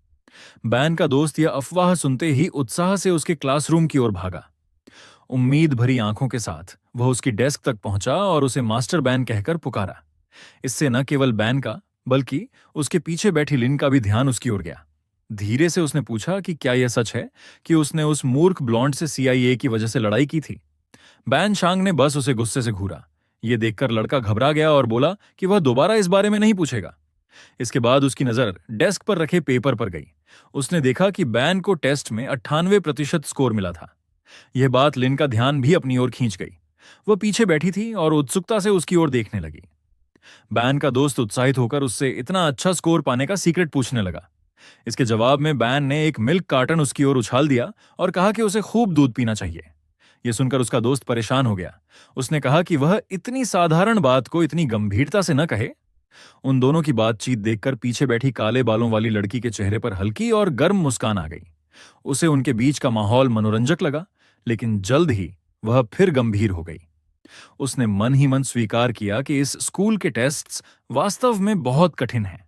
बैन का दोस्त यह अफवाह सुनते ही उत्साह से उसके क्लासरूम की ओर भागा। उम्मीद भरी आंखों के साथ वह उसकी डेस्क तक पहुंचा और उसे मास्टर बैन कहकर पुकारा। इससे न केवल बैन का बल्कि उसके पीछे बैठी लिन का भी ध्यान उसकी ओर गया। धीरे से उसने पूछा कि क्या यह सच है कि उसने उस मूर्ख ब्लॉन्ड से सीआईए की वजह से लड़ाई की थी। बैन शांग ने बस उसे गुस्से से घूरा। ये देखकर लड़का घबरा गया और बोला कि वह दोबारा इस बारे में नहीं पूछेगा। इसके बाद उसकी नजर डेस्क पर रखे पेपर पर गई। उसने देखा कि बैन को टेस्ट में 98% स्कोर मिला था। यह बात लिन का ध्यान भी अपनी ओर खींच गई। वह पीछे बैठी थी और उत्सुकता से उसकी ओर देखने लगी। बैन का दोस्त उत्साहित होकर उससे इतना अच्छा स्कोर पाने का सीक्रेट पूछने लगा। इसके जवाब में बैन ने एक मिल्क कार्टन उसकी ओर उछाल दिया और कहा कि उसे खूब दूध पीना चाहिए। यह सुनकर उसका दोस्त परेशान हो गया। उसने कहा कि वह इतनी साधारण बात को इतनी गंभीरता से न कहे। उन दोनों की बातचीत देखकर पीछे बैठी काले बालों वाली लड़की के चेहरे पर हल्की और गर्म मुस्कान आ गई। उसे उनके बीच का माहौल मनोरंजक लगा, लेकिन जल्द ही वह फिर गंभीर हो गई। उसने मन ही मन स्वीकार किया कि इस स्कूल के टेस्ट्स वास्तव में बहुत कठिन हैं।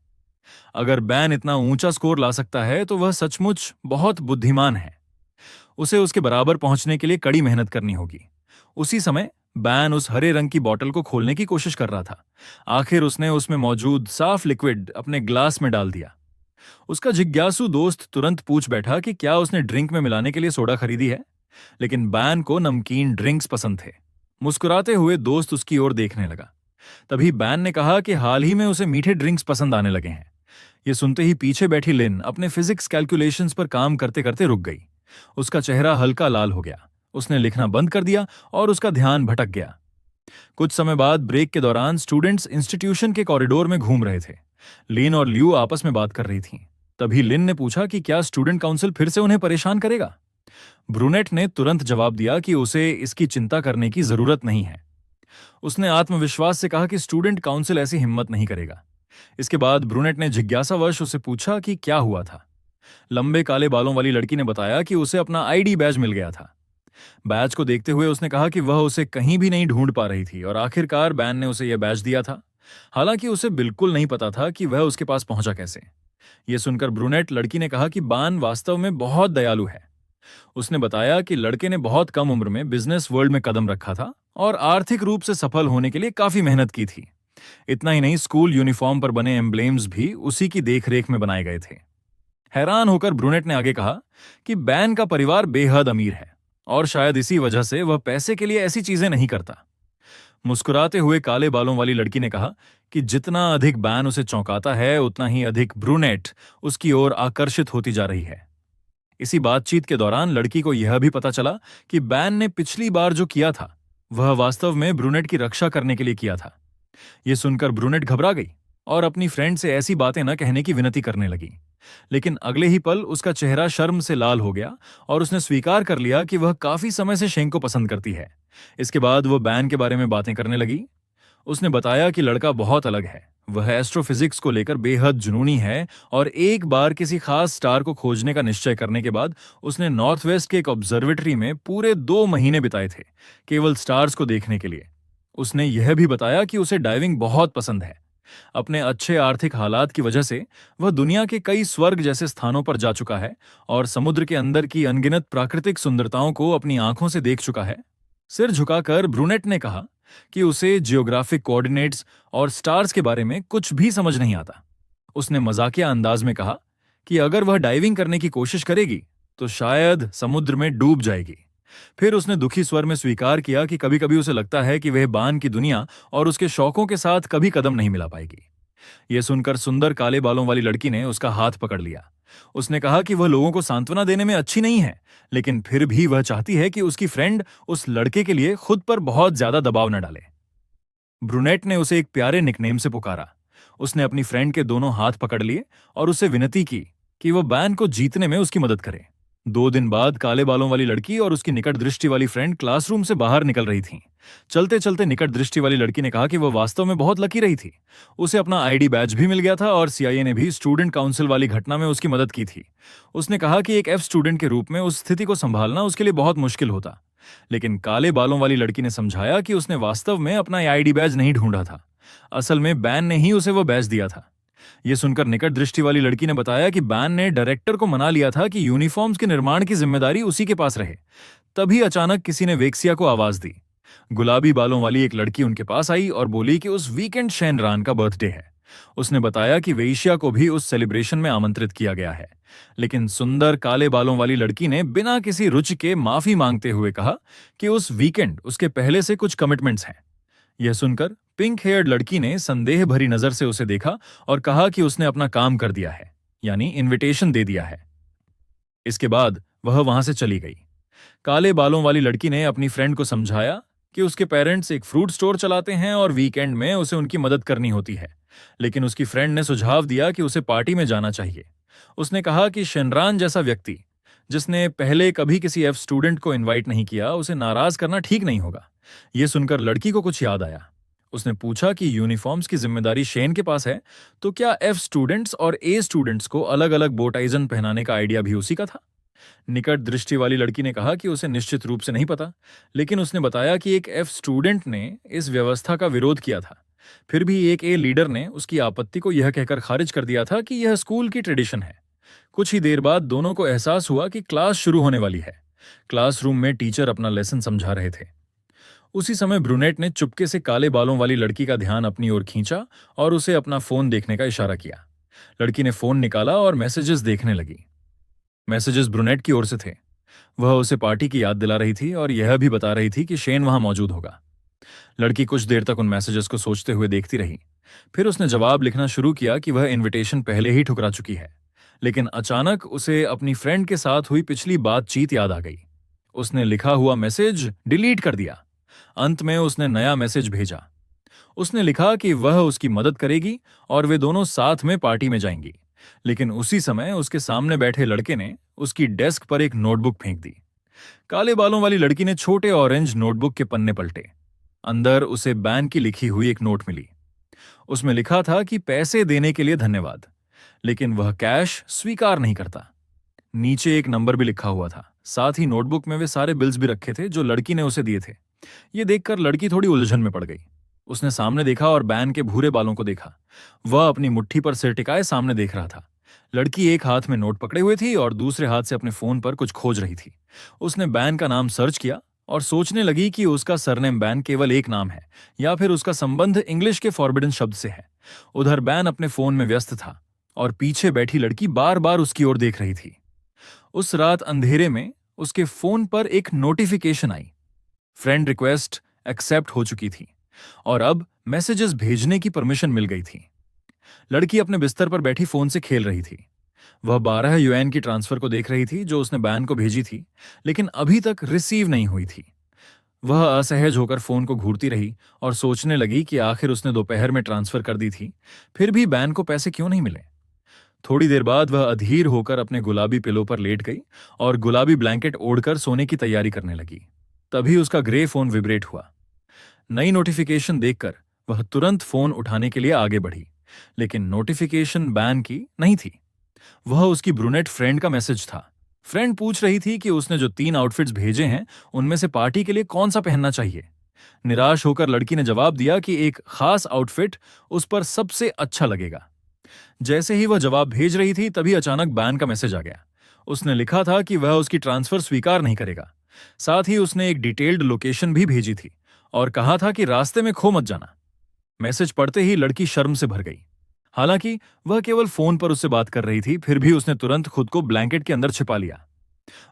अगर बैन इतना ऊंचा स्कोर ला सकता है तो वह सचमुच बहुत बुद्धिमान है। उसे उसके बराबर पहुंचने के लिए कड़ी मेहनत करनी होगी। उसी समय बैन उस हरे रंग की बोतल को खोलने की कोशिश कर रहा था। आखिर उसने उसमें मौजूद साफ लिक्विड अपने ग्लास में डाल दिया। उसका जिज्ञासु दोस्त तुरंत पूछ बैठा कि क्या उसने ड्रिंक में मिलाने के लिए सोडा खरीदी है, लेकिन बैन को नमकीन ड्रिंक्स पसंद थे। मुस्कुराते हुए दोस्त उसकी ओर देखने लगा। तभी बैन ने कहा कि हाल ही में उसे मीठे ड्रिंक्स पसंद आने लगे हैं। ये सुनते ही पीछे बैठी लिन अपने फिजिक्स कैलकुलेशंस पर काम करते करते रुक गई। उसका चेहरा हल्का लाल हो गया। उसने लिखना बंद कर दिया और उसका ध्यान भटक गया। कुछ समय बाद ब्रेक के दौरान स्टूडेंट्स इंस्टीट्यूशन के कॉरिडोर में घूम रहे थे। लिन और ल्यू आपस में बात कर रही थीं। तभी लिन ने पूछा कि क्या स्टूडेंट काउंसिल फिर से उन्हें परेशान करेगा। ब्रूनेट ने तुरंत जवाब दिया कि उसे इसकी चिंता करने की जरूरत नहीं है। उसने आत्मविश्वास से कहा कि स्टूडेंट काउंसिल ऐसी हिम्मत नहीं करेगा। इसके बाद ब्रूनेट ने जिज्ञासावश उसे पूछा कि क्या हुआ था। लंबे काले बालों वाली लड़की ने बताया कि उसे अपना आईडी बैज मिल गया था। बैज को देखते हुए उसने कहा कि वह उसे कहीं भी नहीं ढूंढ पा रही थी और आखिरकार बैन ने उसे यह बैज दिया था। हालांकि उसे बिल्कुल नहीं पता था कि वह उसके पास पहुंचा कैसे। यह सुनकर ब्रूनेट लड़की ने कहा कि बान वास्तव में बहुत दयालु है। उसने बताया कि लड़के ने बहुत कम उम्र में बिजनेस वर्ल्ड में कदम रखा था और आर्थिक रूप से सफल होने के लिए काफी मेहनत की थी। इतना ही नहीं, स्कूल यूनिफॉर्म पर बने एम्ब्लेम्स भी उसी की देखरेख में बनाए गए थे। हैरान होकर ब्रूनेट ने आगे कहा कि बैन का परिवार बेहद अमीर है और शायद इसी वजह से वह पैसे के लिए ऐसी चीजें नहीं करता। मुस्कुराते हुए काले बालों वाली लड़की ने कहा कि जितना अधिक बैन उसे चौंकाता है उतना ही अधिक ब्रूनेट उसकी ओर आकर्षित होती जा रही है। इसी बातचीत के दौरान लड़की को यह भी पता चला कि बैन ने पिछली बार जो किया था वह वास्तव में ब्रूनेट की रक्षा करने के लिए किया था। यह सुनकर ब्रूनेट घबरा गई और अपनी फ्रेंड से ऐसी बातें न कहने की विनती करने लगी। लेकिन अगले ही पल उसका चेहरा शर्म से लाल हो गया और उसने स्वीकार कर लिया कि वह काफी समय से शेंग को पसंद करती है। इसके बाद वह बैन के बारे में बातें करने लगी। उसने बताया कि लड़का बहुत अलग है। वह एस्ट्रोफिजिक्स को लेकर बेहद जुनूनी है और एक बार किसी खास स्टार को खोजने का निश्चय करने के बाद उसने नॉर्थ वेस्ट के एक ऑब्जर्वेटरी में पूरे 2 महीने बिताए थे, केवल स्टार्स को देखने के लिए। उसने यह भी बताया कि उसे डाइविंग बहुत पसंद है। अपने अच्छे आर्थिक हालात की वजह से वह दुनिया के कई स्वर्ग जैसे स्थानों पर जा चुका है और समुद्र के अंदर की अनगिनत प्राकृतिक सुंदरताओं को अपनी आंखों से देख चुका है। सिर झुकाकर ब्रूनेट ने कहा कि उसे जियोग्राफिक कोऑर्डिनेट्स और स्टार्स के बारे में कुछ भी समझ नहीं आता। उसने मजाकिया अंदाज में कहा कि अगर वह डाइविंग करने की कोशिश करेगी तो शायद समुद्र में डूब जाएगी। फिर उसने दुखी स्वर में स्वीकार किया कि कभी कभी उसे लगता है कि वह बान की दुनिया और उसके शौकों के साथ कभी कदम नहीं मिला पाएगी। यह सुनकर सुंदर काले बालों वाली लड़की ने उसका हाथ पकड़ लिया। उसने कहा कि वह लोगों को सांत्वना देने में अच्छी नहीं है, लेकिन फिर भी वह चाहती है कि उसकी फ्रेंड उस लड़के के लिए खुद पर बहुत ज्यादा दबाव न डाले। ब्रूनेट ने उसे एक प्यारे निकनेम से पुकारा। उसने अपनी फ्रेंड के दोनों हाथ पकड़ लिए और उससे विनती की कि वह बैन को जीतने में उसकी मदद करे। 2 दिन बाद काले बालों वाली लड़की और उसकी निकट दृष्टि वाली फ्रेंड क्लासरूम से बाहर निकल रही थीं। चलते चलते निकट दृष्टि वाली लड़की ने कहा कि वह वास्तव में बहुत लकी रही थी। उसे अपना आईडी बैज भी मिल गया था और सीआईए ने भी स्टूडेंट काउंसिल वाली घटना में उसकी मदद की थी। उसने कहा कि एक एफ स्टूडेंट के रूप में उस स्थिति को संभालना उसके लिए बहुत मुश्किल होता, लेकिन काले बालों वाली लड़की ने समझाया कि उसने वास्तव में अपना आईडी बैज नहीं ढूंढा था। असल में बैन ने ही उसे वो बैज दिया था। यह सुनकर निकट दृष्टि वाली लड़की ने बताया कि बैन ने डायरेक्टर को मना लिया था कि यूनिफॉर्म्स के निर्माण की जिम्मेदारी उसी के पास रहे। तभी अचानक किसी ने वेक्सिया को आवाज दी। गुलाबी बालों वाली एक लड़की उनके पास आई और बोली कि उस वीकेंड शेन रान का बर्थडे है। उसने बताया कि वेश्या को भी उस सेलिब्रेशन में आमंत्रित किया गया है, लेकिन सुंदर काले बालों वाली लड़की ने बिना किसी रुचि के माफी मांगते हुए कहा कि उस वीकेंड उसके पहले से कुछ कमिटमेंट्स हैं। यह सुनकर पिंक हेयर्ड लड़की ने संदेह भरी नजर से उसे देखा और कहा कि उसने अपना काम कर दिया है, यानी इनविटेशन दे दिया है। इसके बाद वह वहां से चली गई। काले बालों वाली लड़की ने अपनी फ्रेंड को समझाया कि उसके पेरेंट्स एक फ्रूट स्टोर चलाते हैं और वीकेंड में उसे उनकी मदद करनी होती है, लेकिन उसकी फ्रेंड ने सुझाव दिया कि उसे पार्टी में जाना चाहिए। उसने कहा कि शेनरान जैसा व्यक्ति, जिसने पहले कभी किसी एफ स्टूडेंट को इनवाइट नहीं किया, उसे नाराज करना ठीक नहीं होगा। यह सुनकर लड़की को कुछ याद आया। उसने पूछा कि यूनिफॉर्म्स की जिम्मेदारी शेन के पास है, तो क्या एफ स्टूडेंट्स और ए स्टूडेंट्स को अलग अलग बोटाइजन पहनाने का आइडिया भी उसी का था? निकट दृष्टि वाली लड़की ने कहा कि उसे निश्चित रूप से नहीं पता, लेकिन उसने बताया कि एक एफ स्टूडेंट ने इस व्यवस्था का विरोध किया था। फिर भी एक ए लीडर ने उसकी आपत्ति को यह कहकर खारिज कर दिया था कि यह स्कूल की ट्रेडिशन है। कुछ ही देर बाद दोनों को एहसास हुआ कि क्लास शुरू होने वाली है। क्लासरूम में टीचर अपना लेसन समझा रहे थे। उसी समय ब्रूनेट ने चुपके से काले बालों वाली लड़की का ध्यान अपनी ओर खींचा और उसे अपना फोन देखने का इशारा किया। लड़की ने फोन निकाला और मैसेजेस देखने लगी। मैसेजेस ब्रूनेट की ओर से थे। वह उसे पार्टी की याद दिला रही थी और यह भी बता रही थी कि शेन वहां मौजूद होगा। लड़की कुछ देर तक उन मैसेजेस को सोचते हुए देखती रही। फिर उसने जवाब लिखना शुरू किया कि वह इनविटेशन पहले ही ठुकरा चुकी है, लेकिन अचानक उसे अपनी फ्रेंड के साथ हुई पिछली बातचीत याद आ गई। उसने लिखा हुआ मैसेज डिलीट कर दिया। अंत में उसने नया मैसेज भेजा। उसने लिखा कि वह उसकी मदद करेगी और वे दोनों साथ में पार्टी में जाएंगी, लेकिन उसी समय उसके सामने बैठे लड़के ने उसकी डेस्क पर एक नोटबुक फेंक दी। काले बालों वाली लड़की ने छोटे ऑरेंज नोटबुक के पन्ने पलटे। अंदर उसे बैन की लिखी हुई एक नोट मिली। उसमें लिखा था कि पैसे देने के लिए धन्यवाद, लेकिन वह कैश स्वीकार नहीं करता। नीचे एक नंबर भी लिखा हुआ था। साथ ही नोटबुक में वे सारे बिल्स भी रखे थे जो लड़की ने उसे दिए थे। ये देखकर लड़की थोड़ी उलझन में पड़ गई। उसने सामने देखा और बैन के भूरे बालों को देखा। वह अपनी मुट्ठी पर सिर टिकाए सामने देख रहा था। लड़की एक हाथ में नोट पकड़े हुए थी और दूसरे हाथ से अपने फोन पर कुछ खोज रही थी। उसने बैन का नाम सर्च किया और सोचने लगी कि उसका सरनेम बैन केवल एक नाम है या फिर उसका संबंध इंग्लिश के फॉरबिडन शब्द से है। उधर बैन अपने फोन में व्यस्त था और पीछे बैठी लड़की बार बार उसकी ओर देख रही थी। उस रात अंधेरे में उसके फोन पर एक नोटिफिकेशन आई। फ्रेंड रिक्वेस्ट एक्सेप्ट हो चुकी थी और अब मैसेजेस भेजने की परमिशन मिल गई थी। लड़की अपने बिस्तर पर बैठी फोन से खेल रही थी। वह 12 यूएन की ट्रांसफर को देख रही थी जो उसने बैन को भेजी थी, लेकिन अभी तक रिसीव नहीं हुई थी। वह असहज होकर फोन को घूरती रही और सोचने लगी कि आखिर उसने दोपहर में ट्रांसफर कर दी थी, फिर भी बैन को पैसे क्यों नहीं मिले। थोड़ी देर बाद वह अधीर होकर अपने गुलाबी पिलो पर लेट गई और गुलाबी ब्लैंकेट ओढ़कर सोने की तैयारी करने लगी। तभी उसका ग्रे फोन विब्रेट हुआ। नई नोटिफिकेशन देखकर वह तुरंत फोन उठाने के लिए आगे बढ़ी, लेकिन नोटिफिकेशन बैन की नहीं थी। वह उसकी ब्रूनेट फ्रेंड का मैसेज था। फ्रेंड पूछ रही थी कि उसने जो 3 आउटफिट्स भेजे हैं उनमें से पार्टी के लिए कौन सा पहनना चाहिए। निराश होकर लड़की ने जवाब दिया कि एक खास आउटफिट उस पर सबसे अच्छा लगेगा। जैसे ही वह जवाब भेज रही थी तभी अचानक बैन का मैसेज आ गया। उसने लिखा था कि वह उसकी ट्रांसफर स्वीकार नहीं करेगा। साथ ही उसने एक डिटेल्ड लोकेशन भी भेजी थी और कहा था कि रास्ते में खो मत जाना। मैसेज पढ़ते ही लड़की शर्म से भर गई। हालांकि वह केवल फोन पर उससे बात कर रही थी, फिर भी उसने तुरंत खुद को ब्लैंकेट के अंदर छिपा लिया।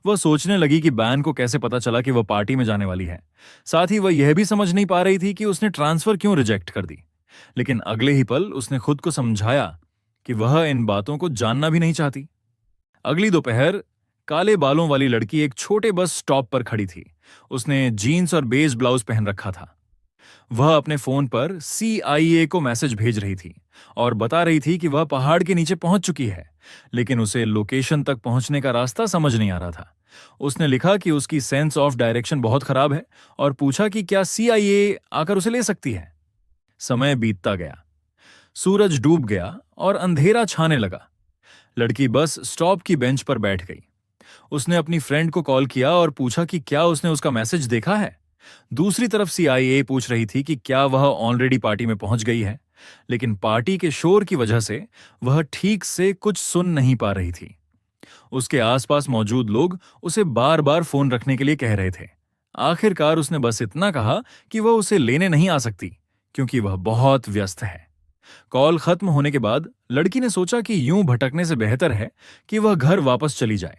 वह सोचने लगी कि बैन को कैसे पता चला कि वह पार्टी में जाने वाली है। साथ ही वह यह भी समझ नहीं पा रही थी कि उसने ट्रांसफर क्यों रिजेक्ट कर दी। लेकिन अगले ही पल उसने खुद को समझाया कि वह इन बातों को जानना भी नहीं चाहती। अगली दोपहर काले बालों वाली लड़की एक छोटे बस स्टॉप पर खड़ी थी। उसने जीन्स और बेज ब्लाउज पहन रखा था। वह अपने फोन पर CIA को मैसेज भेज रही थी और बता रही थी कि वह पहाड़ के नीचे पहुंच चुकी है, लेकिन उसे लोकेशन तक पहुंचने का रास्ता समझ नहीं आ रहा था। उसने लिखा कि उसकी सेंस ऑफ डायरेक्शन बहुत खराब है और पूछा कि क्या CIA आकर उसे ले सकती है। समय बीतता गया, सूरज डूब गया और अंधेरा छाने लगा। लड़की बस स्टॉप की बेंच पर बैठ गई। उसने अपनी फ्रेंड को कॉल किया और पूछा कि क्या उसने उसका मैसेज देखा है। दूसरी तरफ CIA पूछ रही थी कि क्या वह ऑलरेडी पार्टी में पहुंच गई है, लेकिन पार्टी के शोर की वजह से वह ठीक से कुछ सुन नहीं पा रही थी। उसके आसपास मौजूद लोग उसे बार बार फोन रखने के लिए कह रहे थे। आखिरकार उसने बस इतना कहा कि वह उसे लेने नहीं आ सकती क्योंकि वह बहुत व्यस्त है। कॉल खत्म होने के बाद लड़की ने सोचा कि यूं भटकने से बेहतर है कि वह घर वापस चली जाए।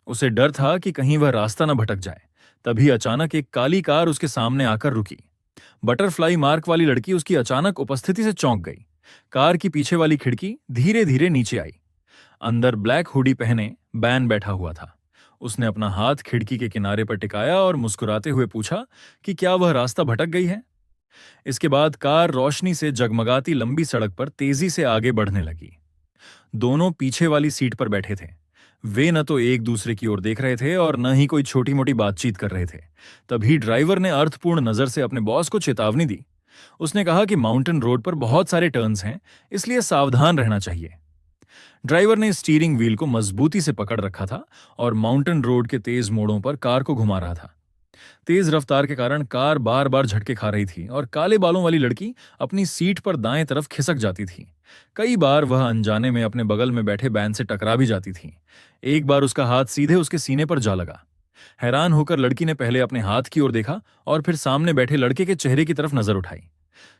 उसे डर था कि कहीं वह रास्ता न भटक जाए। तभी अचानक एक काली कार उसके सामने आकर रुकी। बटरफ्लाई मार्क वाली लड़की उसकी अचानक उपस्थिति से चौंक गई। कार की पीछे वाली खिड़की धीरे धीरे नीचे आई। अंदर ब्लैक हुडी पहने बैन बैठा हुआ था। उसने अपना हाथ खिड़की के किनारे पर टिकाया और मुस्कुराते हुए पूछा कि क्या वह रास्ता भटक गई है। इसके बाद कार रोशनी से जगमगाती लंबी सड़क पर तेजी से आगे बढ़ने लगी। दोनों पीछे वाली सीट पर बैठे थे। वे न तो एक दूसरे की ओर देख रहे थे और न ही कोई छोटी मोटी बातचीत कर रहे थे। तभी ड्राइवर ने अर्थपूर्ण नजर से अपने बॉस को चेतावनी दी। उसने कहा कि माउंटेन रोड पर बहुत सारे टर्न्स हैं, इसलिए सावधान रहना चाहिए। ड्राइवर ने स्टीयरिंग व्हील को मजबूती से पकड़ रखा था और माउंटेन रोड के तेज मोड़ों पर कार को घुमा रहा था। तेज रफ्तार के कारण कार बार बार झटके खा रही थी और काले बालों वाली लड़की अपनी सीट पर दाएं तरफ खिसक जाती थी। कई बार वह अनजाने में अपने बगल में बैठे बैन से टकरा भी जाती थी। एक बार उसका हाथ सीधे उसके सीने पर जा लगा। हैरान होकर लड़की ने पहले अपने हाथ की ओर देखा और फिर सामने बैठे लड़के के चेहरे की तरफ नजर उठाई।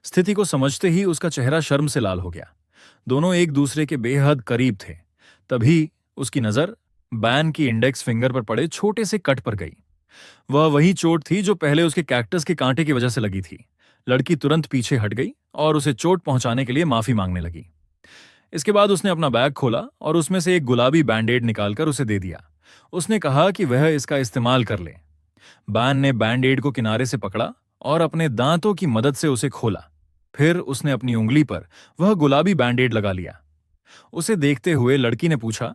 स्थिति को समझते ही उसका चेहरा शर्म से लाल हो गया। दोनों एक दूसरे के बेहद करीब थे। तभी उसकी नजर बैन की इंडेक्स फिंगर पर पड़े छोटे से कट पर गई। वह वही चोट थी जो पहले उसके कैक्टस के कांटे की वजह से लगी थी। लड़की तुरंत पीछे हट गई और उसे चोट पहुंचाने के लिए माफी मांगने लगी। इसके बाद उसने अपना बैग खोला और उसमें से एक गुलाबी बैंडेड निकालकर उसे दे दिया। उसने कहा कि वह इसका इस्तेमाल कर ले। बैन ने बैंडेड को किनारे से पकड़ा और अपने दांतों की मदद से उसे खोला। फिर उसने अपनी उंगली पर वह गुलाबी बैंडेड लगा लिया। उसे देखते हुए लड़की ने पूछा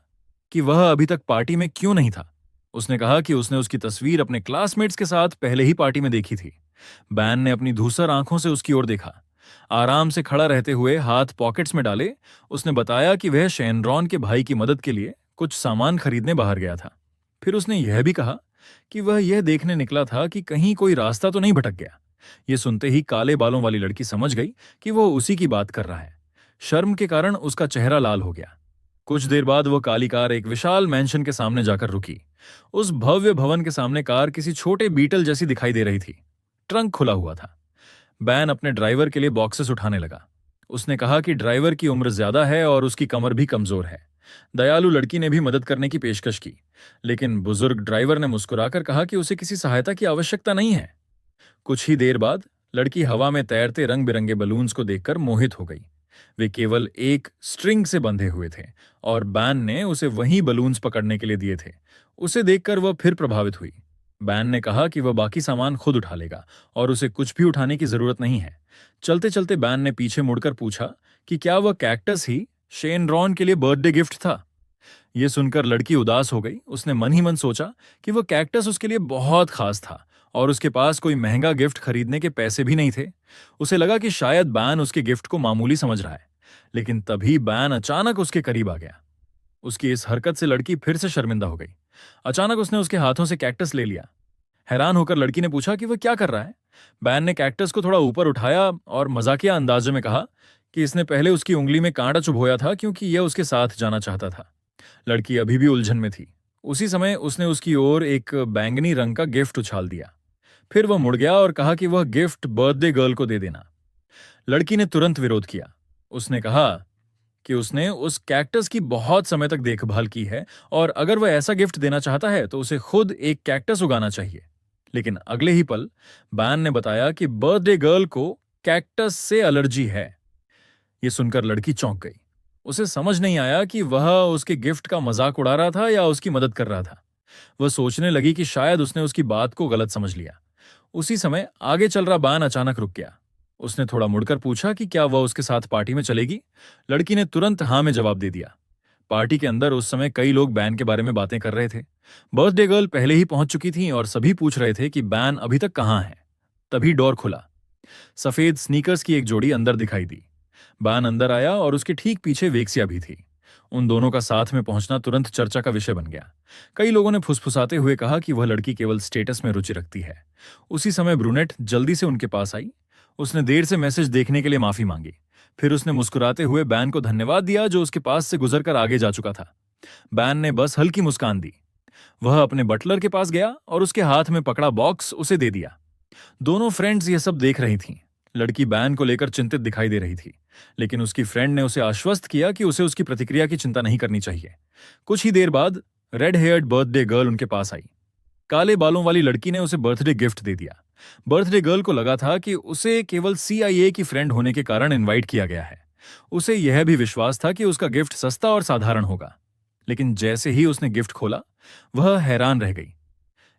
कि वह अभी तक पार्टी में क्यों नहीं था। उसने कहा कि उसने उसकी तस्वीर अपने क्लासमेट्स के साथ पहले ही पार्टी में देखी थी। बैन ने अपनी धूसर आंखों से उसकी ओर देखा। आराम से खड़ा रहते हुए हाथ पॉकेट्स में डाले उसने बताया कि वह शेनरॉन के भाई की मदद के लिए कुछ सामान खरीदने बाहर गया था। फिर उसने यह भी कहा कि वह यह देखने निकला था कि कहीं कोई रास्ता तो नहीं भटक गया। ये सुनते ही काले बालों वाली लड़की समझ गई कि वो उसी की बात कर रहा है। शर्म के कारण उसका चेहरा लाल हो गया। कुछ देर बाद वो काली कार एक विशाल मैंशन के सामने जाकर रुकी। उस भव्य भवन के सामने कार किसी छोटे बीटल जैसी दिखाई दे रही थी। ट्रंक खुला हुआ था। बैन अपने ड्राइवर के लिए बॉक्सेस उठाने लगा। उसने कहा कि ड्राइवर की उम्र ज्यादा है और उसकी कमर भी कमजोर है। दयालु लड़की ने भी मदद करने की पेशकश की, लेकिन बुजुर्ग ड्राइवर ने मुस्कुराकर कहा कि उसे किसी सहायता की आवश्यकता नहीं है। कुछ ही देर बाद लड़की हवा में तैरते रंग बिरंगे बलून्स को देखकर मोहित हो गई। वे केवल एक स्ट्रिंग से बंधे हुए थे और बैन ने उसे वहीं बलून्स पकड़ने के लिए दिए थे। उसे देखकर वह फिर प्रभावित हुई। बैन ने कहा कि वह बाकी सामान खुद उठा लेगा और उसे कुछ भी उठाने की जरूरत नहीं है। चलते चलते बैन ने पीछे मुड़कर पूछा कि क्या वह कैक्टस ही शेनरॉन के लिए बर्थडे गिफ्ट था। यह सुनकर लड़की उदास हो गई। उसने मन ही मन सोचा कि वह कैक्टस उसके लिए बहुत खास था और उसके पास कोई महंगा गिफ्ट खरीदने के पैसे भी नहीं थे। उसे लगा कि शायद बैन उसके गिफ्ट को मामूली समझ रहा है, लेकिन तभी बैन अचानक उसके करीब आ गया। उसकी इस हरकत से लड़की फिर से शर्मिंदा हो गई। अचानक उसने उसके हाथों से कैक्टस ले लिया। हैरान होकर लड़की ने पूछा कि वह क्या कर रहा है। बैन ने कैक्टस को थोड़ा ऊपर उठाया और मजाकिया अंदाज में कहा कि इसने पहले उसकी उंगली में कांटा चुभोया था क्योंकि यह उसके साथ जाना चाहता था। लड़की अभी भी उलझन में थी। उसी समय उसने उसकी ओर एक बैंगनी रंग का गिफ्ट उछाल दिया। फिर वह मुड़ गया और कहा कि वह गिफ्ट बर्थडे गर्ल को दे देना। लड़की ने तुरंत विरोध किया। उसने कहा कि उसने उस कैक्टस की बहुत समय तक देखभाल की है और अगर वह ऐसा गिफ्ट देना चाहता है तो उसे खुद एक कैक्टस उगाना चाहिए। लेकिन अगले ही पल बैन ने बताया कि बर्थडे गर्ल को कैक्टस से एलर्जी है। यह सुनकर लड़की चौंक गई। उसे समझ नहीं आया कि वह उसके गिफ्ट का मजाक उड़ा रहा था या उसकी मदद कर रहा था। वह सोचने लगी कि शायद उसने उसकी बात को गलत समझ लिया। उसी समय आगे चल रहा बैन अचानक रुक गया। उसने थोड़ा मुड़कर पूछा कि क्या वह उसके साथ पार्टी में चलेगी। लड़की ने तुरंत हाँ में जवाब दे दिया। पार्टी के अंदर उस समय कई लोग बैन के बारे में बातें कर रहे थे। बर्थडे गर्ल पहले ही पहुंच चुकी थी और सभी पूछ रहे थे कि बैन अभी तक कहां है। तभी डोर खुला। सफेद स्नीकर्स की एक जोड़ी अंदर दिखाई दी। बैन अंदर आया और उसके ठीक पीछे वेक्सिया भी थी। उन दोनों का साथ में पहुंचना तुरंत चर्चा का विषय बन गया। कई लोगों ने फुसफुसाते हुए कहा कि वह लड़की केवल स्टेटस में रुचि रखती है। उसी समय ब्रूनेट जल्दी से उनके पास आई। उसने देर से मैसेज देखने के लिए माफी मांगी। फिर उसने मुस्कुराते हुए बैन को धन्यवाद दिया जो उसके पास से गुजरकर आगे जा चुका था। बैन ने बस हल्की मुस्कान दी। वह अपने बटलर के पास गया और उसके हाथ में पकड़ा बॉक्स उसे दे दिया। दोनों फ्रेंड्स ये सब देख रही थीं। लड़की बैन को लेकर चिंतित दिखाई दे रही थी। लेकिन उसकी फ्रेंड ने उसे आश्वस्त किया कि उसे उसकी प्रतिक्रिया की चिंता नहीं करनी चाहिए। कुछ ही देर बाद रेड हेयर्ड बर्थडे गर्ल उनके पास आई। काले बालों वाली लड़की ने उसे बर्थडे गिफ्ट दे दिया। बर्थडे गर्ल को लगा था कि उसे केवल CIA की फ्रेंड होने के कारण इनवाइट किया गया है। उसे यह भी विश्वास था कि उसका गिफ्ट सस्ता और साधारण होगा। लेकिन जैसे ही उसने गिफ्ट खोला, वह हैरान रह गई।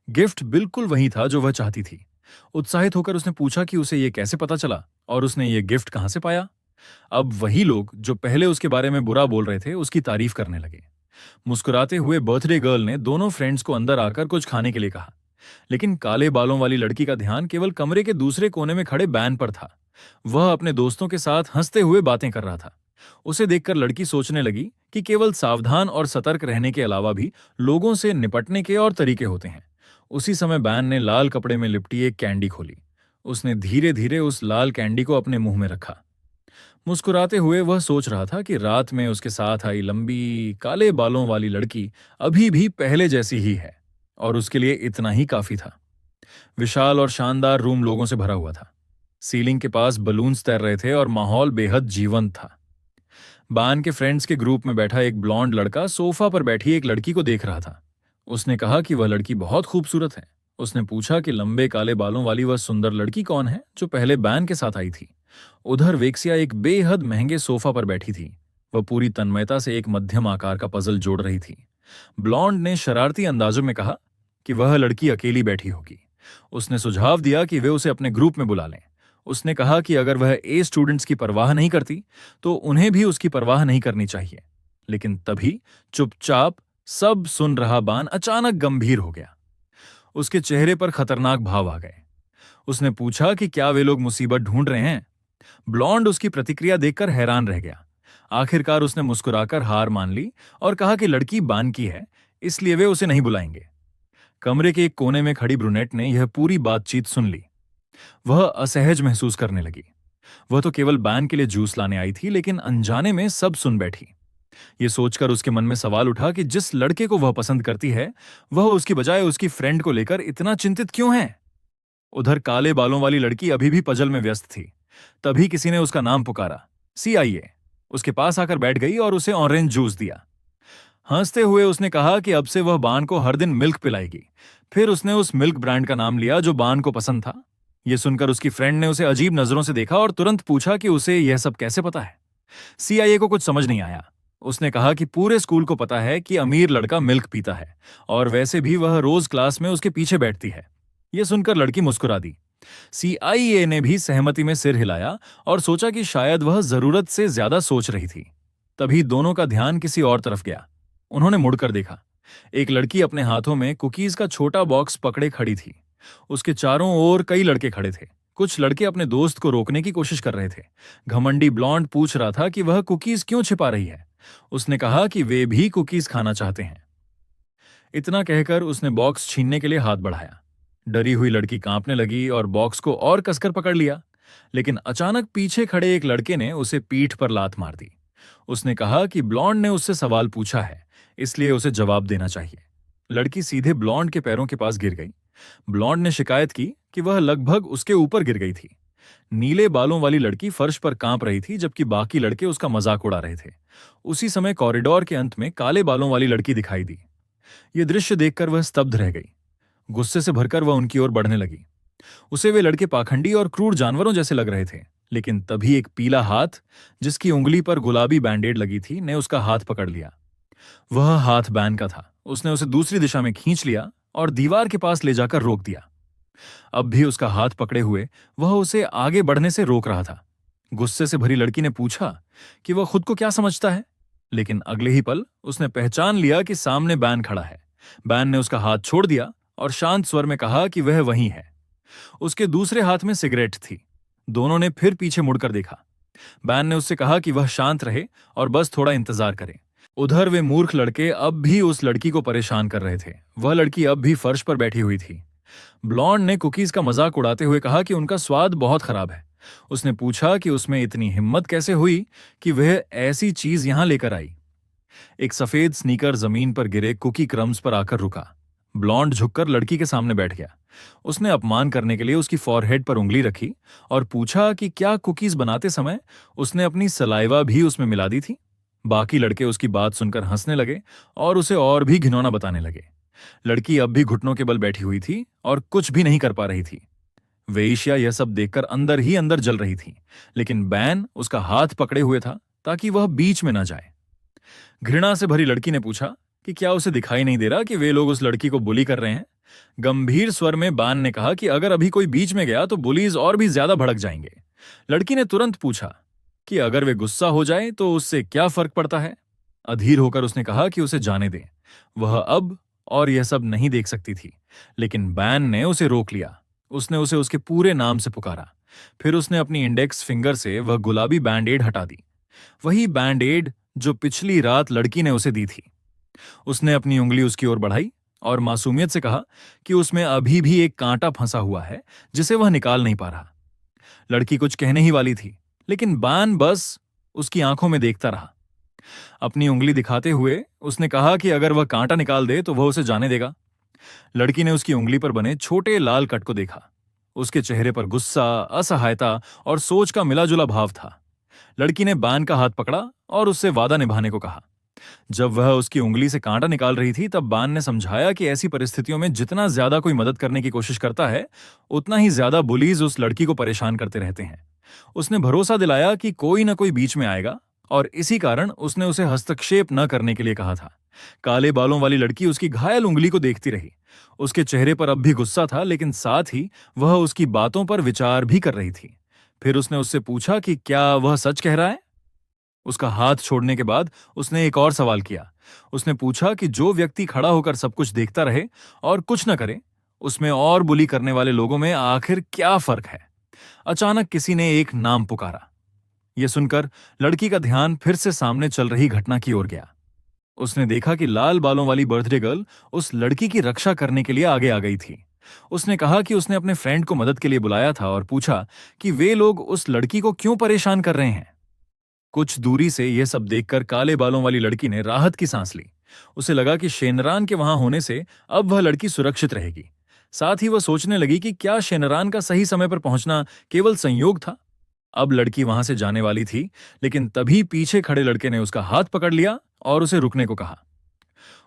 गिफ्ट बिल्कुल वही था जो वह चाहती थी। उत्साहित होकर उसने पूछा कि उसे यह कैसे पता चला और उसने ये गिफ्ट कहां से पाया। अब वही लोग जो पहले उसके बारे में बुरा बोल रहे थे, उसकी तारीफ करने लगे। मुस्कुराते हुए बर्थडे गर्ल ने दोनों फ्रेंड्स को अंदर आकर कुछ खाने के लिए कहा, लेकिन काले बालों वाली लड़की का ध्यान केवल कमरे के दूसरे कोने में खड़े बैन पर था। वह अपने दोस्तों के साथ हंसते हुए बातें कर रहा था। उसे देखकर लड़की सोचने लगी कि केवल सावधान और सतर्क रहने के अलावा भी लोगों से निपटने के और तरीके होते हैं। उसी समय बैन ने लाल कपड़े में लिपटी एक कैंडी खोली। उसने धीरे धीरे उस लाल कैंडी को अपने मुंह में रखा। मुस्कुराते हुए वह सोच रहा था कि रात में उसके साथ आई लंबी काले बालों वाली लड़की अभी भी पहले जैसी ही है, और उसके लिए इतना ही काफी था। विशाल और शानदार रूम लोगों से भरा हुआ था। सीलिंग के पास बलून्स तैर रहे थे और माहौल बेहद जीवंत था। बान के फ्रेंड्स के ग्रुप में बैठा एक ब्लॉन्ड लड़का सोफा पर बैठी एक लड़की को देख रहा था। उसने कहा कि वह लड़की बहुत खूबसूरत है। उसने पूछा कि लंबे काले बालों वाली वह सुंदर लड़की कौन है जो पहले बैन के साथ आई थी। उधर वेक्सिया एक बेहद महंगे सोफा पर बैठी थी। वह पूरी तन्मयता से एक मध्यम आकार का पजल जोड़ रही थी। ब्लॉन्ड ने शरारती अंदाजों में कहा कि वह लड़की अकेली बैठी होगी। उसने सुझाव दिया कि वे उसे अपने ग्रुप में बुला लें। उसने कहा कि अगर वह ए स्टूडेंट्स की परवाह नहीं करती तो उन्हें भी उसकी परवाह नहीं करनी चाहिए। लेकिन तभी चुपचाप सब सुन रहा बान अचानक गंभीर हो गया। उसके चेहरे पर खतरनाक भाव आ गए। उसने पूछा कि क्या वे लोग मुसीबत ढूंढ रहे हैं। ब्लॉन्ड उसकी प्रतिक्रिया देखकर हैरान रह गया। आखिरकार उसने मुस्कुराकर हार मान ली और कहा कि लड़की बान की है, इसलिए वे उसे नहीं बुलाएंगे। कमरे के एक कोने में खड़ी ब्रुनेट ने यह पूरी बातचीत सुन ली। वह असहज महसूस करने लगी। वह तो केवल बैन के लिए जूस लाने आई थी, लेकिन अनजाने में सब सुन बैठी। ये सोचकर उसके मन में सवाल उठा कि जिस लड़के को वह पसंद करती है, वह उसकी बजाय उसकी फ्रेंड को लेकर इतना चिंतित क्यों है। उधर काले बालों वाली लड़की अभी भी पजल में व्यस्त थी। तभी किसी ने उसका नाम पुकारा। CIA उसके पास आकर बैठ गई और उसे ऑरेंज जूस दिया। हंसते हुए उसने कहा कि अब से वह बान को हर दिन मिल्क पिलाएगी। फिर उसने उस मिल्क ब्रांड का नाम लिया जो बान को पसंद था। यह सुनकर उसकी फ्रेंड ने उसे अजीब नजरों से देखा और तुरंत पूछा कि उसे यह सब कैसे पता है। CIA को कुछ समझ नहीं आया। उसने कहा कि पूरे स्कूल को पता है कि अमीर लड़का मिल्क पीता है, और वैसे भी वह रोज क्लास में उसके पीछे बैठती है। यह सुनकर लड़की मुस्कुरा दी। CIA ने भी सहमति में सिर हिलाया और सोचा कि शायद वह जरूरत से ज्यादा सोच रही थी। तभी दोनों का ध्यान किसी और तरफ गया। उन्होंने मुड़कर देखा। एक लड़की अपने हाथों में कुकीज का छोटा बॉक्स पकड़े खड़ी थी। उसके चारों ओर कई लड़के खड़े थे। कुछ लड़के अपने दोस्त को रोकने की कोशिश कर रहे थे। घमंडी ब्लॉन्ड पूछ रहा था कि वह कुकीज क्यों छिपा रही है। उसने कहा कि वे भी कुकीज खाना चाहते हैं। इतना कहकर उसने बॉक्स छीनने के लिए हाथ बढ़ाया। डरी हुई लड़की कांपने लगी और बॉक्स को और कसकर पकड़ लिया। लेकिन अचानक पीछे खड़े एक लड़के ने उसे पीठ पर लात मार दी। उसने कहा कि ब्लॉन्ड ने उससे सवाल पूछा है, इसलिए उसे जवाब देना चाहिए। लड़की सीधे ब्लॉन्ड के पैरों के पास गिर गई। ब्लॉन्ड ने शिकायत की कि वह लगभग उसके ऊपर गिर गई थी। नीले बालों वाली लड़की फर्श पर कांप रही थी, जबकि बाकी लड़के उसका मजाक उड़ा रहे थे। उसी समय कॉरिडोर के अंत में काले बालों वाली लड़की दिखाई दी। यह दृश्य देखकर वह स्तब्ध रह गई। गुस्से से भरकर वह उनकी ओर बढ़ने लगी। उसे वे लड़के पाखंडी और क्रूर जानवरों जैसे लग रहे थे। लेकिन तभी एक पीला हाथ, जिसकी उंगली पर गुलाबी बैंडेड लगी थी, ने उसका हाथ पकड़ लिया। वह हाथ बैन का था। उसने उसे दूसरी दिशा में खींच लिया और दीवार के पास ले जाकर रोक दिया। अब भी उसका हाथ पकड़े हुए वह उसे आगे बढ़ने से रोक रहा था। गुस्से से भरी लड़की ने पूछा कि वह खुद को क्या समझता है, लेकिन अगले ही पल उसने पहचान लिया कि सामने बैन खड़ा है। बैन ने उसका हाथ छोड़ दिया और शांत स्वर में कहा कि वह वही है। उसके दूसरे हाथ में सिगरेट थी। दोनों ने फिर पीछे मुड़कर देखा। बैन ने उससे कहा कि वह शांत रहे और बस थोड़ा इंतजार करे। उधर वे मूर्ख लड़के अब भी उस लड़की को परेशान कर रहे थे। वह लड़की अब भी फर्श पर बैठी हुई थी। ब्लॉन्ड ने कुकीज का मजाक उड़ाते हुए कहा कि उनका स्वाद बहुत खराब है। उसने पूछा कि उसमें इतनी हिम्मत कैसे हुई कि वह ऐसी चीज यहां लेकर आई। एक सफेद स्नीकर जमीन पर गिरे कुकी क्रम्स पर आकर रुका। ब्लॉन्ड झुककर लड़की के सामने बैठ गया। उसने अपमान करने के लिए उसकी फॉरहेड पर उंगली रखी और पूछा कि क्या कुकीज बनाते समय उसने अपनी सलाइवा भी उसमें मिला दी थी। बाकी लड़के उसकी बात सुनकर हंसने लगे और उसे और भी घिनौना बताने लगे। लड़की अब भी घुटनों के बल बैठी हुई थी और कुछ भी नहीं कर पा रही थी। वेश्या यह सब देखकर अंदर ही अंदर जल रही थी, लेकिन बैन उसका हाथ पकड़े हुए था ताकि वह बीच में न जाए। घृणा से भरी लड़की ने पूछा कि क्या उसे दिखाई नहीं दे रहा कि वे लोग उस लड़की को बुली कर रहे हैं। गंभीर स्वर में बान ने कहा कि अगर अभी कोई बीच में गया तो बुलीज और भी ज्यादा भड़क जाएंगे। लड़की ने तुरंत पूछा कि अगर वे गुस्सा हो जाए तो उससे क्या फर्क पड़ता है। अधीर होकर उसने कहा कि उसे जाने दे, वह अब और यह सब नहीं देख सकती थी। लेकिन बैन ने उसे रोक लिया। उसने उसे उसके पूरे नाम से पुकारा। फिर उसने अपनी इंडेक्स फिंगर से वह गुलाबी बैंडेड हटा दी, वही बैंडेड जो पिछली रात लड़की ने उसे दी थी। उसने अपनी उंगली उसकी ओर बढ़ाई और मासूमियत से कहा कि उसमें अभी भी एक कांटा फंसा हुआ है जिसे वह निकाल नहीं पा रहा। लड़की कुछ कहने ही वाली थी, लेकिन बान बस उसकी आंखों में देखता रहा। अपनी उंगली दिखाते हुए उसने कहा कि अगर वह कांटा निकाल दे तो वह उसे जाने देगा। लड़की ने उसकी उंगली पर बने छोटे लाल कट को देखा। उसके चेहरे पर गुस्सा, असहायता और सोच का मिलाजुला भाव था। लड़की ने बान का हाथ पकड़ा और उससे वादा निभाने को कहा। जब वह उसकी उंगली से कांटा निकाल रही थी तब बान ने समझाया कि ऐसी परिस्थितियों में जितना ज्यादा कोई मदद करने की कोशिश करता है, उतना ही ज्यादा बुलीज उस लड़की को परेशान करते रहते हैं। उसने भरोसा दिलाया कि कोई न कोई बीच में आएगा और इसी कारण उसने उसे हस्तक्षेप न करने के लिए कहा था। काले बालों वाली लड़की उसकी घायल उंगली को देखती रही। उसके चेहरे पर अब भी गुस्सा था, लेकिन साथ ही वह उसकी बातों पर विचार भी कर रही थी। फिर उसने उससे पूछा कि क्या वह सच कह रहा है। उसका हाथ छोड़ने के बाद उसने एक और सवाल किया। उसने पूछा कि जो व्यक्ति खड़ा होकर सब कुछ देखता रहे और कुछ न करे, उसमें और बुली करने वाले लोगों में आखिर क्या फर्क है। अचानक किसी ने एक नाम पुकारा। यह सुनकर लड़की का ध्यान फिर से सामने चल रही घटना की ओर गया। उसने देखा कि लाल बालों वाली बर्थडे गर्ल उस लड़की की रक्षा करने के लिए आगे आ गई थी। उसने कहा कि उसने अपने फ्रेंड को मदद के लिए बुलाया था और पूछा कि वे लोग उस लड़की को क्यों परेशान कर रहे हैं। कुछ दूरी से यह सब देखकर काले बालों वाली लड़की ने राहत की सांस ली। उसे लगा कि शेनरान के वहां होने से अब वह लड़की सुरक्षित रहेगी। साथ ही वह सोचने लगी कि क्या शेनरान का सही समय पर पहुंचना केवल संयोग था। अब लड़की वहां से जाने वाली थी, लेकिन तभी पीछे खड़े लड़के ने उसका हाथ पकड़ लिया और उसे रुकने को कहा।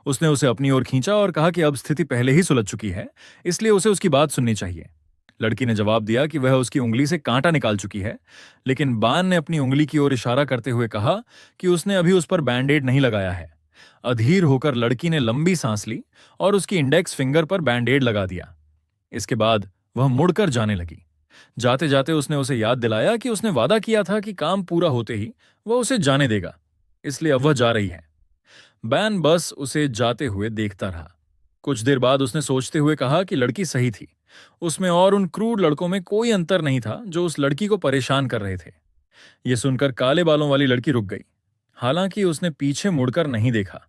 उसने उसे अपनी ओर खींचा और कहा कि अब स्थिति पहले ही सुलझ चुकी है, इसलिए उसे उसकी बात सुननी चाहिए। लड़की ने जवाब दिया कि वह उसकी उंगली से कांटा निकाल चुकी है, लेकिन बान ने अपनी उंगली की ओर इशारा करते हुए कहा कि उसने अभी उस पर बैंडेड नहीं लगाया है। अधीर होकर लड़की ने लंबी सांस ली और उसकी इंडेक्स फिंगर पर बैंडेड लगा दिया। इसके बाद वह मुड़कर जाने लगी। जाते जाते उसने उसे याद दिलाया कि उसने वादा किया था कि काम पूरा होते ही वह उसे जाने देगा, इसलिए अब वह जा रही है। बैन बस उसे जाते हुए देखता रहा। कुछ देर बाद उसने सोचते हुए कहा कि लड़की सही थी। उसमें और उन क्रूर लड़कों में कोई अंतर नहीं था जो उस लड़की को परेशान कर रहे थे। यह सुनकर काले बालों वाली लड़की रुक गई। हालांकि उसने पीछे मुड़कर नहीं देखा।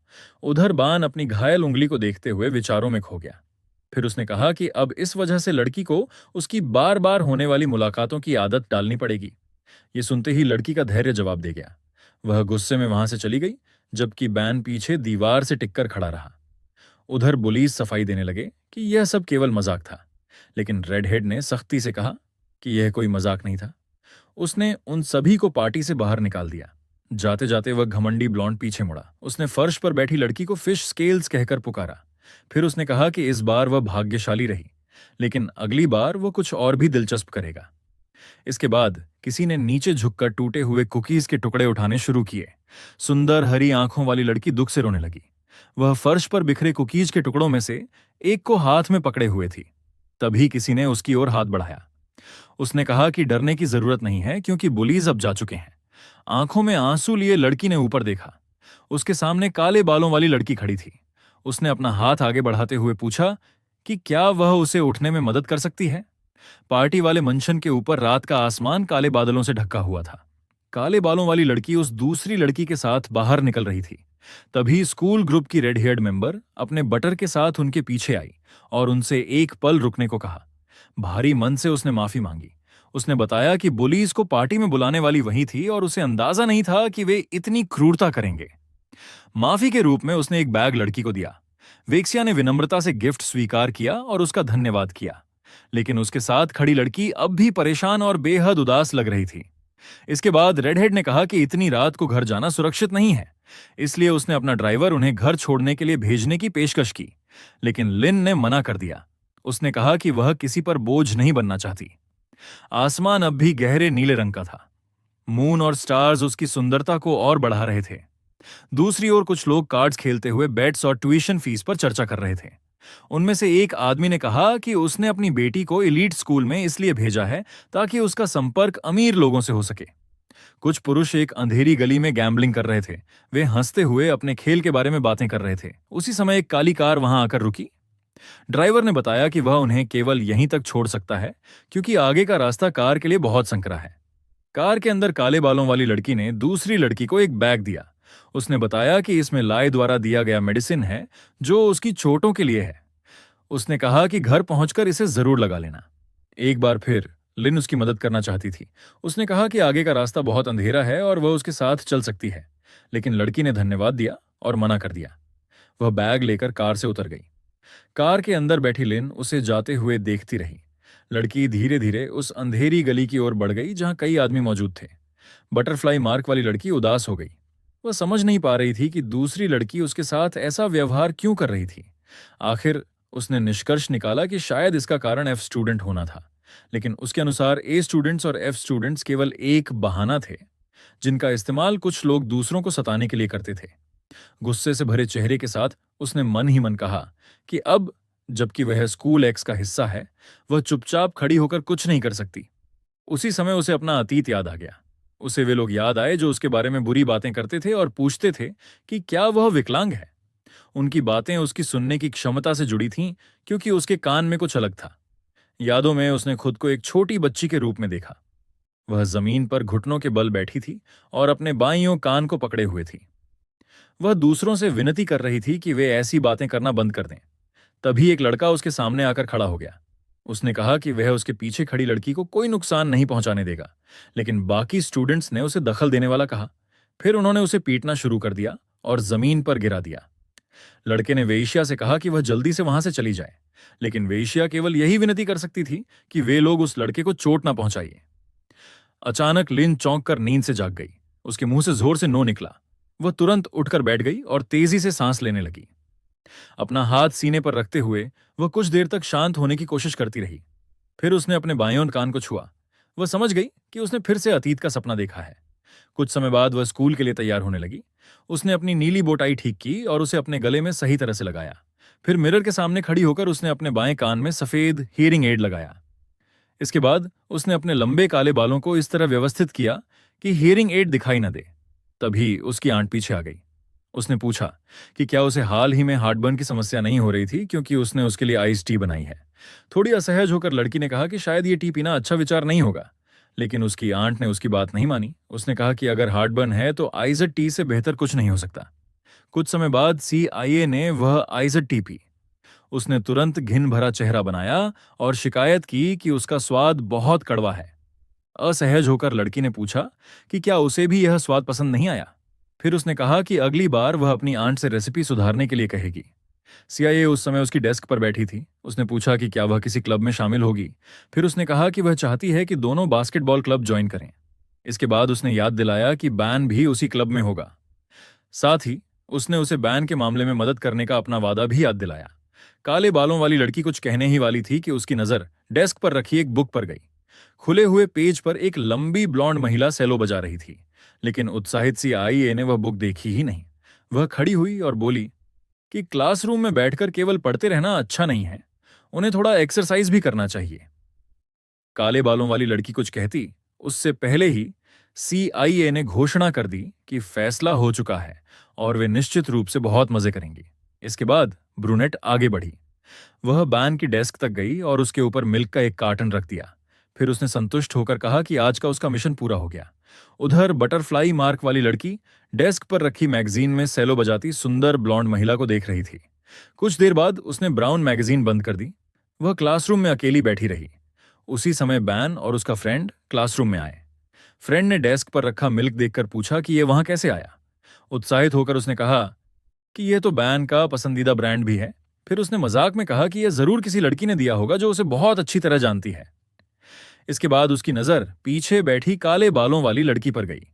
उधर बान अपनी घायल उंगली को देखते हुए विचारों में खो गया। फिर उसने कहा कि अब इस वजह से लड़की को उसकी बार बार होने वाली मुलाकातों की आदत डालनी पड़ेगी। ये सुनते ही लड़की का धैर्य जवाब दे गया। वह गुस्से में वहां से चली गई, जबकि बैन पीछे दीवार से टिककर खड़ा रहा। उधर पुलिस सफाई देने लगे कि यह सब केवल मजाक था, लेकिन रेडहेड ने सख्ती से कहा कि यह कोई मजाक नहीं था। उसने उन सभी को पार्टी से बाहर निकाल दिया। जाते जाते वह घमंडी ब्लॉन्ड पीछे मुड़ा। उसने फर्श पर बैठी लड़की को फिश स्केल्स कहकर पुकारा। फिर उसने कहा कि इस बार वह भाग्यशाली रही, लेकिन अगली बार वह कुछ और भी दिलचस्प करेगा। इसके बाद किसी ने नीचे झुककर टूटे हुए कुकीज के टुकड़े उठाने शुरू किए। सुंदर हरी आंखों वाली लड़की दुख से रोने लगी। वह फर्श पर बिखरे कुकीज के टुकड़ों में से एक को हाथ में पकड़े हुए थी। तभी किसी ने उसकी ओर हाथ बढ़ाया। उसने कहा कि डरने की जरूरत नहीं है, क्योंकि बुलीज अब जा चुके हैं। आंखों में आंसू लिए लड़की ने ऊपर देखा। उसके सामने काले बालों वाली लड़की खड़ी थी। उसने अपना हाथ आगे बढ़ाते हुए पूछा कि क्या वह उसे उठने में मदद कर सकती है। पार्टी वाले मंचन के ऊपर रात का आसमान काले बादलों से ढका हुआ था। काले बालों वाली लड़की उस दूसरी लड़की के साथ बाहर निकल रही थी। तभी स्कूल ग्रुप की रेड हेयर्ड मेंबर अपने बटर के साथ उनके पीछे आई और उनसे एक पल रुकने को कहा। भारी मन से उसने माफी मांगी। उसने बताया कि बुलीज को पार्टी में बुलाने वाली वही थी और उसे अंदाजा नहीं था कि वे इतनी क्रूरता करेंगे। माफी के रूप में उसने एक बैग लड़की को दिया। वेक्सिया ने विनम्रता से गिफ्ट स्वीकार किया और उसका धन्यवाद किया, लेकिन उसके साथ खड़ी लड़की अब भी परेशान और बेहद उदास लग रही थी। इसके बाद रेडहेड ने कहा कि इतनी रात को घर जाना सुरक्षित नहीं है, इसलिए उसने अपना ड्राइवर उन्हें घर छोड़ने के लिए भेजने की पेशकश की, लेकिन लिन ने मना कर दिया। उसने कहा कि वह किसी पर बोझ नहीं बनना चाहती। आसमान अब भी गहरे नीले रंग का था। मून और स्टार्स उसकी सुंदरता को और बढ़ा रहे थे। दूसरी ओर कुछ लोग कार्ड्स खेलते हुए बेट्स और ट्यूशन फीस पर चर्चा कर रहे थे। उनमें से एक आदमी ने कहा कि उसने अपनी बेटी को एलीट स्कूल में इसलिए भेजा है ताकि उसका संपर्क अमीर लोगों से हो सके। कुछ पुरुष एक अंधेरी गली में गैम्बलिंग कर रहे थे। वे हंसते हुए अपने खेल के बारे में बातें कर रहे थे। उसी समय एक काली कार वहां आकर रुकी। ड्राइवर ने बताया कि वह उन्हें केवल यहीं तक छोड़ सकता है क्योंकि आगे का रास्ता कार के लिए बहुत संकरा है। कार के अंदर काले बालों वाली लड़की ने दूसरी लड़की को एक बैग दिया। उसने बताया कि इसमें लाई द्वारा दिया गया मेडिसिन है जो उसकी चोटों के लिए है। उसने कहा कि घर पहुंचकर इसे जरूर लगा लेना। एक बार फिर लिन उसकी मदद करना चाहती थी। उसने कहा कि आगे का रास्ता बहुत अंधेरा है और वह उसके साथ चल सकती है, लेकिन लड़की ने धन्यवाद दिया और मना कर दिया। वह बैग लेकर कार से उतर गई। कार के अंदर बैठी लिन उसे जाते हुए देखती रही। लड़की धीरे धीरे उस अंधेरी गली की ओर बढ़ गई जहां कई आदमी मौजूद थे। बटरफ्लाई मार्क वाली लड़की उदास हो गई। वह समझ नहीं पा रही थी कि दूसरी लड़की उसके साथ ऐसा व्यवहार क्यों कर रही थी। आखिर उसने निष्कर्ष निकाला कि शायद इसका कारण एफ स्टूडेंट होना था, लेकिन उसके अनुसार ए स्टूडेंट्स और एफ स्टूडेंट्स केवल एक बहाना थे जिनका इस्तेमाल कुछ लोग दूसरों को सताने के लिए करते थे। गुस्से से भरे चेहरे के साथ उसने मन ही मन कहा कि अब जबकि वह स्कूल एक्स का हिस्सा है, वह चुपचाप खड़ी होकर कुछ नहीं कर सकती। उसी समय उसे अपना अतीत याद आ गया। उसे वे लोग याद आए जो उसके बारे में बुरी बातें करते थे और पूछते थे कि क्या वह विकलांग है। उनकी बातें उसकी सुनने की क्षमता से जुड़ी थीं क्योंकि उसके कान में कुछ अलग था। यादों में उसने खुद को एक छोटी बच्ची के रूप में देखा। वह जमीन पर घुटनों के बल बैठी थी और अपने बाईं ओर कान को पकड़े हुए थी। वह दूसरों से विनती कर रही थी कि वे ऐसी बातें करना बंद कर दें। तभी एक लड़का उसके सामने आकर खड़ा हो गया। उसने कहा कि वह उसके पीछे खड़ी लड़की को कोई नुकसान नहीं पहुंचाने देगा, लेकिन बाकी स्टूडेंट्स ने उसे दखल देने वाला कहा। फिर उन्होंने उसे पीटना शुरू कर दिया और जमीन पर गिरा दिया। लड़के ने वेश्या से कहा कि वह जल्दी से वहां से चली जाए, लेकिन वेश्या केवल यही विनती कर सकती थी कि वे लोग उस लड़के को चोट ना पहुंचाइए। अचानक लिन चौंक कर नींद से जाग गई। उसके मुंह से जोर से नो निकला। वह तुरंत उठकर बैठ गई और तेजी से सांस लेने लगी। अपना हाथ सीने पर रखते हुए वह कुछ देर तक शांत होने की कोशिश करती रही। फिर उसने अपने बाएं कान को छुआ। वह समझ गई कि उसने फिर से अतीत का सपना देखा है। कुछ समय बाद वह स्कूल के लिए तैयार होने लगी। उसने अपनी नीली बोटाई ठीक की और उसे अपने गले में सही तरह से लगाया। फिर मिरर के सामने खड़ी होकर उसने अपने बाएं कान में सफेद हियरिंग एड लगाया। इसके बाद उसने अपने लंबे काले बालों को इस तरह व्यवस्थित किया कि हियरिंग एड दिखाई न दे। तभी उसकी आंट पीछे आ गई। उसने पूछा कि क्या उसे हाल ही में हार्टबर्न की समस्या नहीं हो रही थी क्योंकि उसने उसके लिए आइस टी बनाई है। थोड़ी असहज होकर लड़की ने कहा कि शायद ये टी पीना अच्छा विचार नहीं होगा, लेकिन उसकी आंट ने उसकी बात नहीं मानी। उसने कहा कि अगर हार्टबर्न है तो आइजड टी से बेहतर कुछ नहीं हो सकता। कुछ समय बाद CIA ने वह आइजड टी पी। उसने तुरंत घिन भरा चेहरा बनाया और शिकायत की कि उसका स्वाद बहुत कड़वा है। असहज होकर लड़की ने पूछा कि क्या उसे भी यह स्वाद पसंद नहीं आया। फिर उसने कहा कि अगली बार वह अपनी आंट से रेसिपी सुधारने के लिए कहेगी। CIA उस समय उसकी डेस्क पर बैठी थी। उसने पूछा कि क्या वह किसी क्लब में शामिल होगी। फिर उसने कहा कि वह चाहती है कि दोनों बास्केटबॉल क्लब ज्वाइन करें। इसके बाद उसने याद दिलाया कि बैन भी उसी क्लब में होगा। साथ ही उसने उसे बैन के मामले में मदद करने का अपना वादा भी याद दिलाया। काले बालों वाली लड़की कुछ कहने ही वाली थी कि उसकी नजर डेस्क पर रखी एक बुक पर गई। खुले हुए पेज पर एक लंबी ब्लॉन्ड महिला सेलो बजा रही थी, लेकिन उत्साहित CIA ने वह बुक देखी ही नहीं। वह खड़ी हुई और बोली कि क्लासरूम में बैठकर केवल पढ़ते रहना अच्छा नहीं है, उन्हें थोड़ा एक्सरसाइज भी करना चाहिए। काले बालों वाली लड़की कुछ कहती उससे पहले ही CIA ने घोषणा कर दी कि फैसला हो चुका है और वे निश्चित रूप से बहुत मजे करेंगी। इसके बाद ब्रूनेट आगे बढ़ी। वह बैन की डेस्क तक गई और उसके ऊपर मिल्क का एक कार्टन रख दिया। फिर उसने संतुष्ट होकर कहा कि आज का उसका मिशन पूरा हो गया। उधर बटरफ्लाई मार्क वाली लड़की डेस्क पर रखी मैगजीन में सेलो बजाती सुंदर ब्लॉन्ड महिला को देख रही थी। कुछ देर बाद उसने ब्राउन मैगजीन बंद कर दी। वह क्लासरूम में अकेली बैठी रही। उसी समय बैन और उसका फ्रेंड क्लासरूम में आए। फ्रेंड ने डेस्क पर रखा मिल्क देखकर पूछा कि यह वहां कैसे आया। उत्साहित होकर उसने कहा कि यह तो बैन का पसंदीदा ब्रांड भी है। फिर उसने मजाक में कहा कि यह जरूर किसी लड़की ने दिया होगा जो उसे बहुत अच्छी तरह जानती है। इसके बाद उसकी नजर पीछे बैठी काले बालों वाली लड़की पर गई।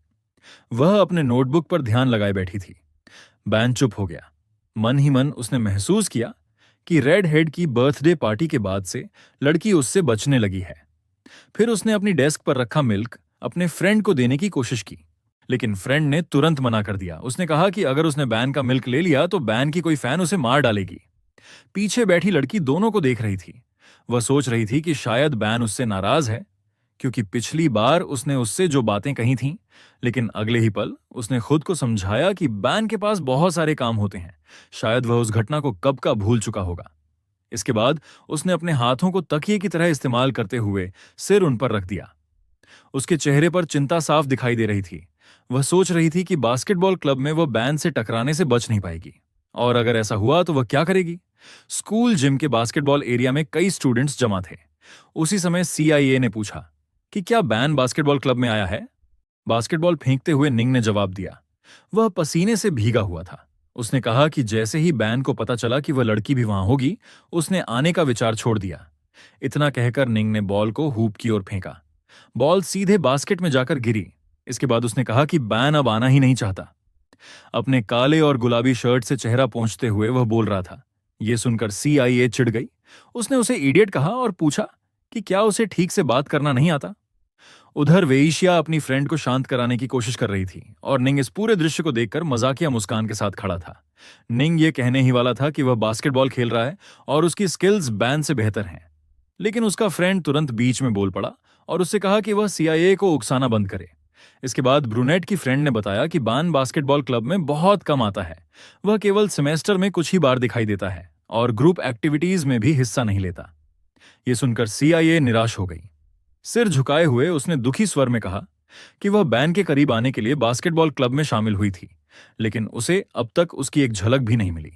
वह अपने नोटबुक पर ध्यान लगाए बैठी थी। बैन चुप हो गया। मन ही मन उसने महसूस किया कि रेड हेड की बर्थडे पार्टी के बाद से लड़की उससे बचने लगी है। फिर उसने अपनी डेस्क पर रखा मिल्क अपने फ्रेंड को देने की कोशिश की, लेकिन फ्रेंड ने तुरंत मना कर दिया। उसने कहा कि अगर उसने बैन का मिल्क ले लिया तो बैन की कोई फैन उसे मार डालेगी। पीछे बैठी लड़की दोनों को देख रही थी। वह सोच रही थी कि शायद बैन उससे नाराज है, क्योंकि पिछली बार उसने उससे जो बातें कही थीं, लेकिन अगले ही पल उसने खुद को समझाया कि बैन के पास बहुत सारे काम होते हैं। शायद वह उस घटना को कब का भूल चुका होगा। इसके बाद उसने अपने हाथों को तकिए की तरह इस्तेमाल करते हुए सिर उन पर रख दिया। उसके चेहरे पर चिंता साफ दिखाई दे रही थी। वह सोच रही थी कि बास्केटबॉल क्लब में वह बैन से टकराने से बच नहीं पाएगी, और अगर ऐसा हुआ तो वह क्या करेगी। स्कूल जिम के बास्केटबॉल एरिया में कई स्टूडेंट्स जमा थे। उसी समय सीआईए ने पूछा कि क्या बैन बास्केटबॉल क्लब में आया है। बास्केटबॉल फेंकते हुए निंग ने जवाब दिया। वह पसीने से भीगा हुआ था। उसने कहा कि जैसे ही बैन को पता चला कि वह लड़की भी वहां होगी, उसने आने का विचार छोड़ दिया। इतना कहकर निंग ने बॉल को हूप की ओर फेंका। बॉल सीधे बास्केट में जाकर गिरी। इसके बाद उसने कहा कि बैन अब आना ही नहीं चाहता। अपने काले और गुलाबी शर्ट से चेहरा पोंछते हुए वह बोल रहा था। यह सुनकर सीआईए चिढ़ गई। उसने उसे इडियट कहा और पूछा कि क्या उसे ठीक से बात करना नहीं आता। उधर वेइशिया अपनी फ्रेंड को शांत कराने की कोशिश कर रही थी, और निंग इस पूरे दृश्य को देखकर मजाकिया मुस्कान के साथ खड़ा था। निंग ये कहने ही वाला था कि वह बास्केटबॉल खेल रहा है और उसकी स्किल्स बैन से बेहतर हैं, लेकिन उसका फ्रेंड तुरंत बीच में बोल पड़ा और उससे कहा कि वह सीआईए को उकसाना बंद करे। इसके बाद ब्रूनेट की फ्रेंड ने बताया कि बान बास्केटबॉल क्लब में बहुत कम आता है। वह केवल सेमेस्टर में कुछ ही बार दिखाई देता है और ग्रुप एक्टिविटीज में भी हिस्सा नहीं लेता। यह सुनकर सीआईए निराश हो गई। सिर झुकाए हुए उसने दुखी स्वर में कहा कि वह बैन के करीब आने के लिए बास्केटबॉल क्लब में शामिल हुई थी, लेकिन उसे अब तक उसकी एक झलक भी नहीं मिली।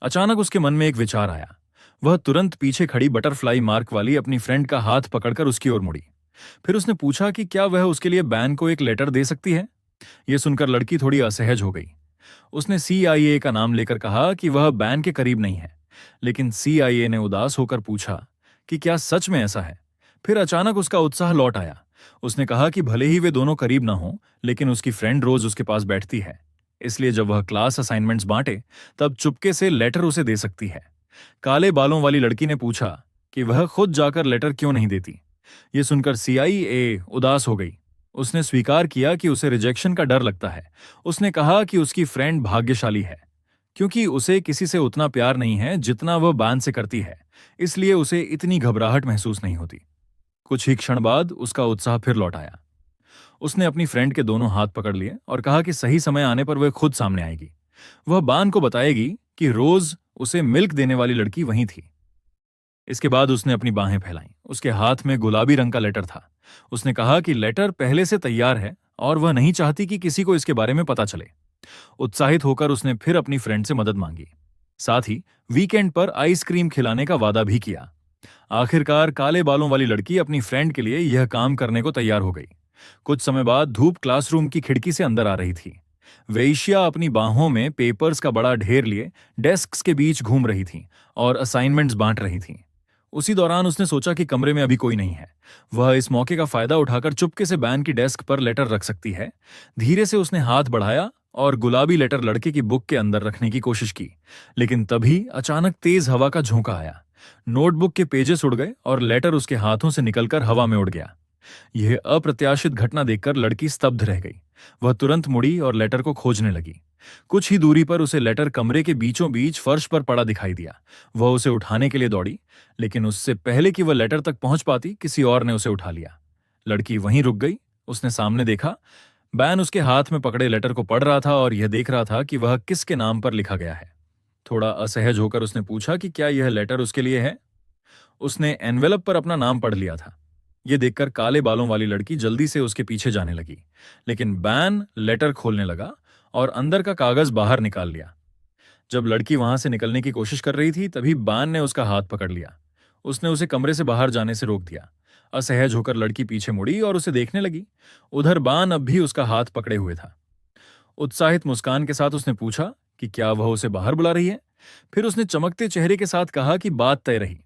अचानक उसके मन में एक विचार आया। वह तुरंत पीछे खड़ी बटरफ्लाई मार्क वाली अपनी फ्रेंड का हाथ पकड़कर उसकी ओर मुड़ी। फिर उसने पूछा कि क्या वह उसके लिए बैन को एक लेटर दे सकती है। यह सुनकर लड़की थोड़ी असहज हो गई। उसने सीआईए का नाम लेकर कहा कि वह बैन के करीब नहीं है, लेकिन सीआईए ने उदास होकर पूछा कि क्या सच में ऐसा है। फिर अचानक उसका उत्साह लौट आया। उसने कहा कि भले ही वे दोनों करीब ना हों, लेकिन उसकी फ्रेंड रोज उसके पास बैठती है, इसलिए जब वह क्लास असाइनमेंट्स बांटे तब चुपके से लेटर उसे दे सकती है। काले बालों वाली लड़की ने पूछा कि वह खुद जाकर लेटर क्यों नहीं देती। यह सुनकर सीआईए उदास हो गई। उसने स्वीकार किया कि उसे रिजेक्शन का डर लगता है। उसने कहा कि उसकी फ्रेंड भाग्यशाली है, क्योंकि उसे किसी से उतना प्यार नहीं है जितना वह बैन से करती है, इसलिए उसे इतनी घबराहट महसूस नहीं होती। कुछ ही क्षण बाद उसका उत्साह फिर लौट आया। उसने अपनी फ्रेंड के दोनों हाथ पकड़ लिए और कहा कि सही समय आने पर वह खुद सामने आएगी। वह बान को बताएगी कि रोज उसे मिल्क देने वाली लड़की वहीं थी। इसके बाद उसने अपनी बाहें फैलाईं। उसके हाथ में गुलाबी रंग का लेटर था। उसने कहा कि लेटर पहले से तैयार है और वह नहीं चाहती कि किसी को इसके बारे में पता चले। उत्साहित होकर उसने फिर अपनी फ्रेंड से मदद मांगी। साथ ही वीकेंड पर आइसक्रीम खिलाने का वादा भी किया। आखिरकार काले बालों वाली लड़की अपनी फ्रेंड के लिए यह काम करने को तैयार हो गई। कुछ समय बाद धूप क्लासरूम की खिड़की से अंदर आ रही थी। वेश्या अपनी बाहों में पेपर्स का बड़ा ढेर लिए डेस्क्स के बीच घूम रही थी और असाइनमेंट्स बांट रही थी। उसी दौरान उसने सोचा कि कमरे में अभी कोई नहीं है। वह इस मौके का फायदा उठाकर चुपके से बैन की डेस्क पर लेटर रख सकती है। धीरे से उसने हाथ बढ़ाया और गुलाबी लेटर लड़के की बुक के अंदर रखने की कोशिश की, लेकिन तभी अचानक तेज हवा का झोंका आया। नोटबुक के पेजेस उड़ गए और लेटर उसके हाथों से निकलकर हवा में उड़ गया। यह अप्रत्याशित घटना देखकर लड़की स्तब्ध रह गई। वह तुरंत मुड़ी और लेटर को खोजने लगी। कुछ ही दूरी पर उसे लेटर कमरे के बीचों बीच फर्श पर पड़ा दिखाई दिया। वह उसे उठाने के लिए दौड़ी, लेकिन उससे पहले कि वह लेटर तक पहुंच पाती, किसी और ने उसे उठा लिया। लड़की वहीं रुक गई। उसने सामने देखा। बैन उसके हाथ में पकड़े लेटर को पढ़ रहा था और यह देख रहा था कि वह किसके नाम पर लिखा गया है। थोड़ा असहज होकर उसने पूछा कि क्या यह लेटर उसके लिए है। उसने एनवेलप पर अपना नाम पढ़ लिया था। यह देखकर काले बालों वाली लड़की जल्दी से उसके पीछे जाने लगी, लेकिन बैन लेटर खोलने लगा और अंदर का कागज बाहर निकाल लिया। जब लड़की वहां से निकलने की कोशिश कर रही थी, तभी बैन ने उसका हाथ पकड़ लिया। उसने उसे कमरे से बाहर जाने से रोक दिया। असहज होकर लड़की पीछे मुड़ी और उसे देखने लगी। उधर बैन अब भी उसका हाथ पकड़े हुए था। उत्साहित मुस्कान के साथ उसने पूछा कि क्या वह उसे बाहर बुला रही है। फिर उसने चमकते चेहरे के साथ कहा कि बात तय रही,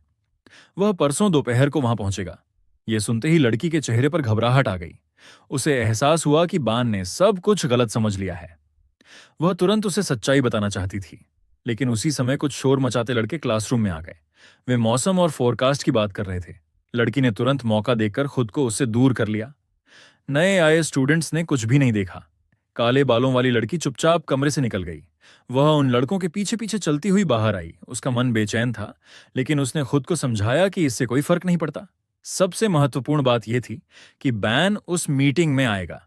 वह परसों दोपहर को वहां पहुंचेगा। यह सुनते ही लड़की के चेहरे पर घबराहट आ गई। उसे एहसास हुआ कि बान ने सब कुछ गलत समझ लिया है। वह तुरंत उसे सच्चाई बताना चाहती थी, लेकिन उसी समय कुछ शोर मचाते लड़के क्लासरूम में आ गए। वे मौसम और फोरकास्ट की बात कर रहे थे। लड़की ने तुरंत मौका देखकर खुद को उससे दूर कर लिया। नए आए स्टूडेंट्स ने कुछ भी नहीं देखा। काले बालों वाली लड़की चुपचाप कमरे से निकल गई। वह उन लड़कों के पीछे पीछे चलती हुई बाहर आई। उसका मन बेचैन था, लेकिन उसने खुद को समझाया कि इससे कोई फर्क नहीं पड़ता। सबसे महत्वपूर्ण बात यह थी कि बैन उस मीटिंग में आएगा।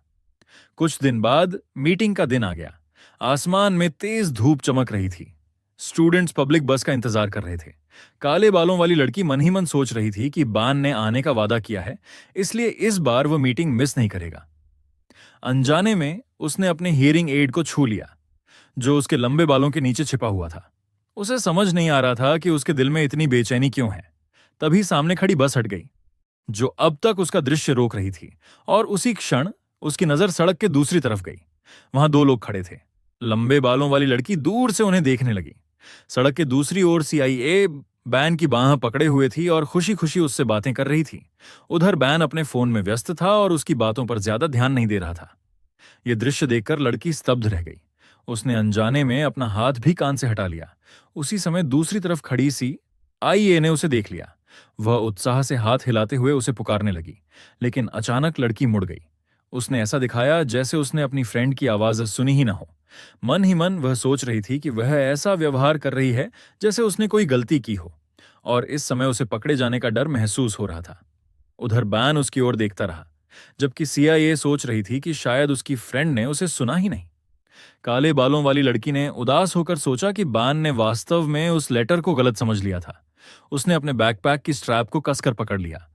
कुछ दिन बाद मीटिंग का दिन आ गया। आसमान में तेज धूप चमक रही थी। स्टूडेंट्स पब्लिक बस का इंतजार कर रहे थे। काले बालों वाली लड़की मन ही मन सोच रही थी कि बान ने आने का वादा किया है, इसलिए इस बार वह मीटिंग मिस नहीं करेगा। अनजाने में उसने अपने हियरिंग एड को छू लिया, जो उसके लंबे बालों के नीचे छिपा हुआ था। उसे समझ नहीं आ रहा था कि उसके दिल में इतनी बेचैनी क्यों है। तभी सामने खड़ी बस हट गई, जो अब तक उसका दृश्य रोक रही थी, और उसी क्षण उसकी नजर सड़क के दूसरी तरफ गई। वहां दो लोग खड़े थे। लंबे बालों वाली लड़की दूर से उन्हें देखने लगी। सड़क के दूसरी ओर CIA बैन की बाह पकड़े हुए थी और खुशी खुशी उससे बातें कर रही थी। उधर बैन अपने फोन में व्यस्त था और उसकी बातों पर ज्यादा ध्यान नहीं दे रहा था। यह दृश्य देखकर लड़की स्तब्ध रह गई। उसने अनजाने में अपना हाथ भी कान से हटा लिया। उसी समय दूसरी तरफ खड़ी CIA ने उसे देख लिया। वह उत्साह से हाथ हिलाते हुए उसे पुकारने लगी, लेकिन अचानक लड़की मुड़ गई। उसने ऐसा दिखाया जैसे उसने अपनी फ्रेंड की आवाज सुनी ही ना हो। मन ही मन वह सोच रही थी कि वह ऐसा व्यवहार कर रही है जैसे उसने कोई गलती की हो, और इस समय उसे पकड़े जाने का डर महसूस हो रहा था। उधर बैन उसकी ओर देखता रहा, जबकि CIA सोच रही थी कि शायद उसकी फ्रेंड ने उसे सुना ही नहीं। काले बालों वाली लड़की ने उदास होकर सोचा कि बान ने वास्तव में उस लेटर को गलत समझ लिया था। उसने अपने बैकपैक की स्ट्रैप को कसकर पकड़ लिया।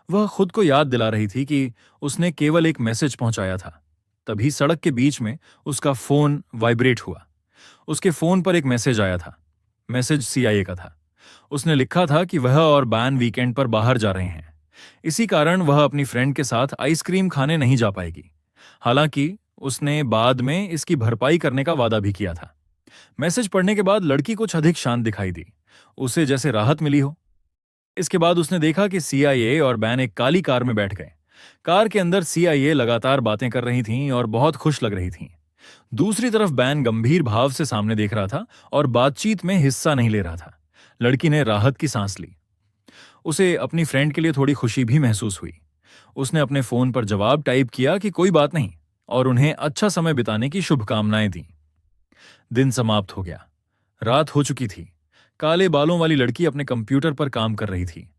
वह खुद को याद दिला रही थी कि उसने केवल एक मैसेज पहुंचाया था। तभी सड़क के बीच में उसका फोन वाइब्रेट हुआ। उसके फोन पर एक मैसेज आया था। मैसेज CIA का था। उसने लिखा था कि वह और बैन वीकेंड पर बाहर जा रहे हैं। इसी कारण वह अपनी फ्रेंड के साथ आइसक्रीम खाने नहीं जा पाएगी। हालांकि उसने बाद में इसकी भरपाई करने का वादा भी किया था। मैसेज पढ़ने के बाद लड़की कुछ अधिक शांत दिखाई दी, उसे जैसे राहत मिली हो। इसके बाद उसने देखा कि CIA और बैन एक काली कार में बैठ गए। कार के अंदर CIA लगातार बातें कर रही थीं और बहुत खुश लग रही थीं। दूसरी तरफ बैन गंभीर भाव से सामने देख रहा था और बातचीत में हिस्सा नहीं ले रहा था। लड़की ने राहत की सांस ली। उसे अपनी फ्रेंड के लिए थोड़ी खुशी भी महसूस हुई। उसने अपने फोन पर जवाब टाइप किया कि कोई बात नहीं, और उन्हें अच्छा समय बिताने की शुभकामनाएं दी। दिन समाप्त हो गया। रात हो चुकी थी। काले बालों वाली लड़की अपने कंप्यूटर पर काम कर रही थी।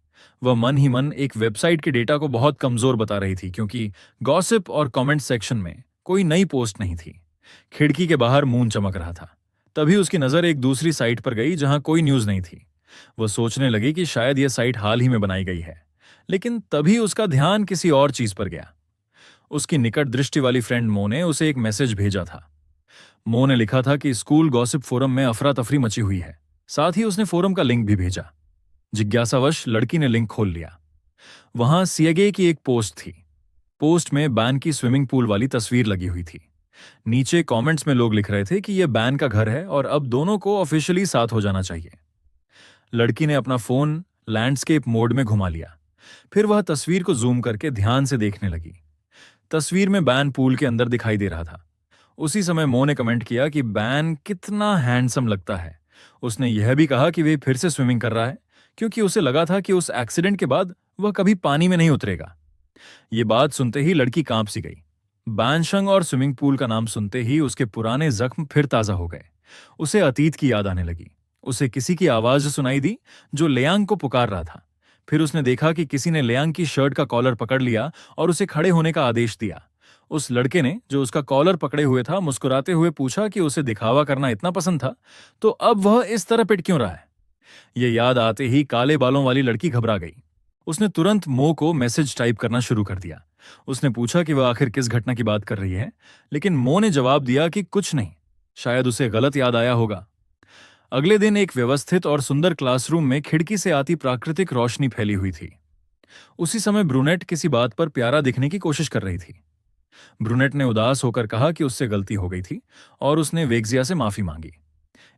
वह मन ही मन एक वेबसाइट के डेटा को बहुत कमजोर बता रही थी, क्योंकि गॉसिप और कमेंट सेक्शन में कोई नई पोस्ट नहीं थी। खिड़की के बाहर मून चमक रहा था। तभी उसकी नजर एक दूसरी साइट पर गई जहां कोई न्यूज नहीं थी। वह सोचने लगी कि शायद यह साइट हाल ही में बनाई गई है, लेकिन तभी उसका ध्यान किसी और चीज पर गया। उसकी निकट दृष्टि वाली फ्रेंड मो ने उसे एक मैसेज भेजा था। मो ने लिखा था कि स्कूल गॉसिप फोरम में अफरा तफरी मची हुई है। साथ ही उसने फोरम का लिंक भी भेजा। जिज्ञासावश लड़की ने लिंक खोल लिया। वहां सीएगे की एक पोस्ट थी। पोस्ट में बैन की स्विमिंग पूल वाली तस्वीर लगी हुई थी। नीचे कमेंट्स में लोग लिख रहे थे कि यह बैन का घर है और अब दोनों को ऑफिशियली साथ हो जाना चाहिए। लड़की ने अपना फोन लैंडस्केप मोड में घुमा लिया। फिर वह तस्वीर को जूम करके ध्यान से देखने लगी। तस्वीर में बैन पूल के अंदर दिखाई दे रहा था। उसी समय मो ने कमेंट किया कि बैन कितना हैंडसम लगता है। उसने यह भी कहा कि वे फिर से स्विमिंग कर रहा है, क्योंकि उसे लगा था कि उस एक्सीडेंट के बाद वह कभी पानी में नहीं उतरेगा। ये बात सुनते ही लड़की कांप सी गई। बैनशंग और स्विमिंग पूल का नाम सुनते ही उसके पुराने जख्म फिर ताजा हो गए। उसे अतीत की याद आने लगी। उसे किसी की आवाज सुनाई दी जो लेयांग को पुकार रहा था। फिर उसने देखा कि किसी ने लेयांग की शर्ट का कॉलर पकड़ लिया और उसे खड़े होने का आदेश दिया। उस लड़के ने, जो उसका कॉलर पकड़े हुए था, मुस्कुराते हुए पूछा कि उसे दिखावा करना इतना पसंद था, तो अब वह इस तरह पिट क्यों रहा है। यह याद आते ही काले बालों वाली लड़की घबरा गई। उसने तुरंत मो को मैसेज टाइप करना शुरू कर दिया। उसने पूछा कि वह आखिर किस घटना की बात कर रही है, लेकिन मो ने जवाब दिया कि कुछ नहीं, शायद उसे गलत याद आया होगा। अगले दिन एक व्यवस्थित और सुंदर क्लासरूम में खिड़की से आती प्राकृतिक रोशनी फैली हुई थी। उसी समय ब्रूनेट किसी बात पर प्यारा दिखने की कोशिश कर रही थी। ब्रूनेट ने उदास होकर कहा कि उससे गलती हो गई थी और उसने वेक्सिया से माफी मांगी।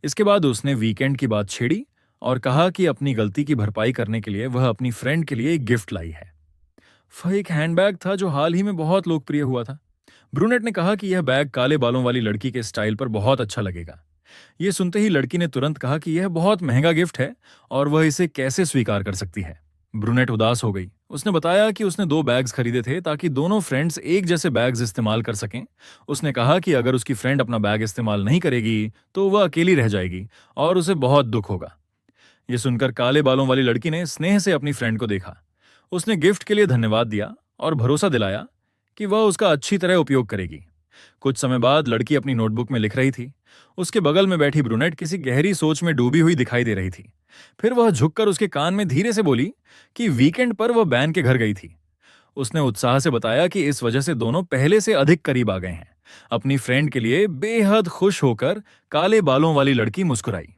इसके बाद उसने वीकेंड की बात छेड़ी और कहा कि अपनी गलती की भरपाई करने के लिए वह अपनी फ्रेंड के लिए एक गिफ्ट लाई है। वह एक हैंडबैग था जो हाल ही में बहुत लोकप्रिय हुआ था। ब्रूनेट ने कहा कि यह बैग काले बालों वाली लड़की के स्टाइल पर बहुत अच्छा लगेगा। यह सुनते ही लड़की ने तुरंत कहा कि यह बहुत महंगा गिफ्ट है और वह इसे कैसे स्वीकार कर सकती है। ब्रूनेट उदास हो गई। उसने बताया कि उसने 2 बैग्स खरीदे थे ताकि दोनों फ्रेंड्स एक जैसे बैग्स इस्तेमाल कर सकें। उसने कहा कि अगर उसकी फ्रेंड अपना बैग इस्तेमाल नहीं करेगी तो वह अकेली रह जाएगी और उसे बहुत दुख होगा। यह सुनकर काले बालों वाली लड़की ने स्नेह से अपनी फ्रेंड को देखा। उसने गिफ्ट के लिए धन्यवाद दिया और भरोसा दिलाया कि वह उसका अच्छी तरह उपयोग करेगी। कुछ समय बाद लड़की अपनी नोटबुक में लिख रही थी। उसके बगल में बैठी ब्रूनेट किसी गहरी सोच में डूबी हुई दिखाई दे रही थी। फिर वह झुककर उसके कान में धीरे से बोली कि वीकेंड पर वह बैन के घर गई थी। उसने उत्साह से बताया कि इस वजह से दोनों पहले से अधिक करीब आ गए हैं। अपनी फ्रेंड के लिए बेहद खुश होकर काले बालों वाली लड़की मुस्कुराई।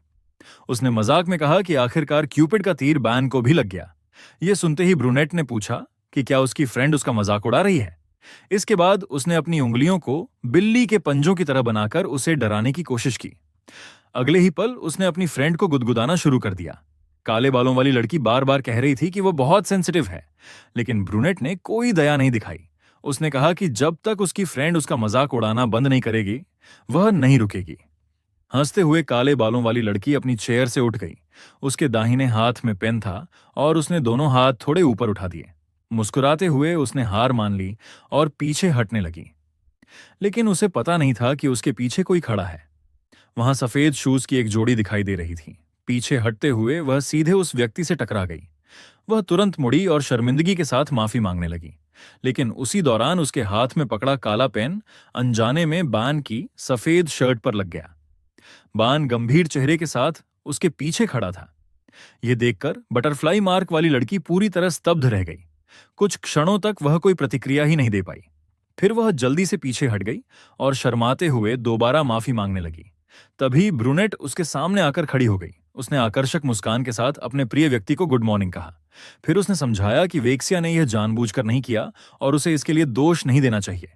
उसने मजाक में कहा कि आखिरकार क्यूपिड का तीर बैन को भी लग गया। यह सुनते ही ब्रूनेट ने पूछा कि क्या उसकी फ्रेंड उसका मजाक उड़ा रही है। इसके बाद उसने अपनी उंगलियों को बिल्ली के पंजों की तरह बनाकर उसे डराने की कोशिश की। अगले ही पल उसने अपनी फ्रेंड को गुदगुदाना शुरू कर दिया। काले बालों वाली लड़की बार बार कह रही थी कि वह बहुत सेंसिटिव है, लेकिन ब्रूनेट ने कोई दया नहीं दिखाई। उसने कहा कि जब तक उसकी फ्रेंड उसका मजाक उड़ाना बंद नहीं करेगी, वह नहीं रुकेगी। हंसते हुए काले बालों वाली लड़की अपनी चेयर से उठ गई। उसके दाहिने हाथ में पेन था और उसने दोनों हाथ थोड़े ऊपर उठा दिए। मुस्कुराते हुए उसने हार मान ली और पीछे हटने लगी। लेकिन उसे पता नहीं था कि उसके पीछे कोई खड़ा है। वहां सफेद शूज की एक जोड़ी दिखाई दे रही थी। पीछे हटते हुए वह सीधे उस व्यक्ति से टकरा गई। वह तुरंत मुड़ी और शर्मिंदगी के साथ माफी मांगने लगी। लेकिन उसी दौरान उसके हाथ में पकड़ा काला पेन अनजाने में बान की सफेद शर्ट पर लग गया। बान गंभीर चेहरे के साथ उसके पीछे खड़ा था। यह देखकर बटरफ्लाई मार्क वाली लड़की पूरी तरह स्तब्ध रह गई। कुछ क्षणों तक वह कोई प्रतिक्रिया ही नहीं दे पाई। फिर वह जल्दी से पीछे हट गई और शर्माते हुए दोबारा माफी मांगने लगी। तभी ब्रूनेट उसके सामने आकर खड़ी हो गई। उसने आकर्षक मुस्कान के साथ अपने प्रिय व्यक्ति को गुड मॉर्निंग कहा। फिर उसने समझाया कि वेक्सिया ने यह जानबूझकर नहीं किया और उसे इसके लिए दोष नहीं देना चाहिए।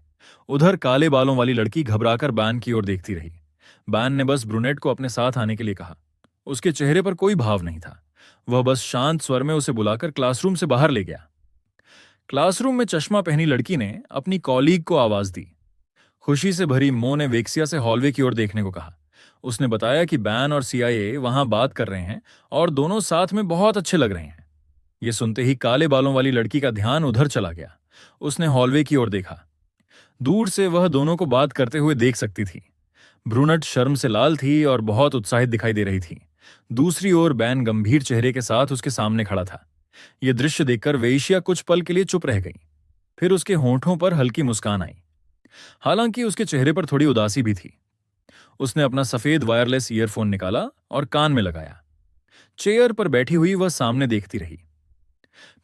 उधर काले बालों वाली लड़की घबराकर बैन की ओर देखती रही। बैन ने बस ब्रूनेट को अपने साथ आने के लिए कहा। उसके चेहरे पर कोई भाव नहीं था। वह बस शांत स्वर में उसे बुलाकर क्लासरूम से बाहर ले गया। क्लासरूम में चश्मा पहनी लड़की ने अपनी कॉलीग को आवाज दी। खुशी से भरी मो ने वेक्सिया से हॉलवे की ओर देखने को कहा। उसने बताया कि बैन और सीआईए वहां बात कर रहे हैं और दोनों साथ में बहुत अच्छे लग रहे हैं। यह सुनते ही काले बालों वाली लड़की का ध्यान उधर चला गया। उसने हॉलवे की ओर देखा। दूर से वह दोनों को बात करते हुए देख सकती थी। ब्रूनेट शर्म से लाल थी और बहुत उत्साहित दिखाई दे रही थी। दूसरी ओर बैन गंभीर चेहरे के साथ उसके सामने खड़ा था। यह दृश्य देखकर वेश्या कुछ पल के लिए चुप रह गई। फिर उसके होंठों पर हल्की मुस्कान आई। हालांकि उसके चेहरे पर थोड़ी उदासी भी थी। उसने अपना सफेद वायरलेस ईयरफोन निकाला और कान में लगाया। चेयर पर बैठी हुई वह सामने देखती रही।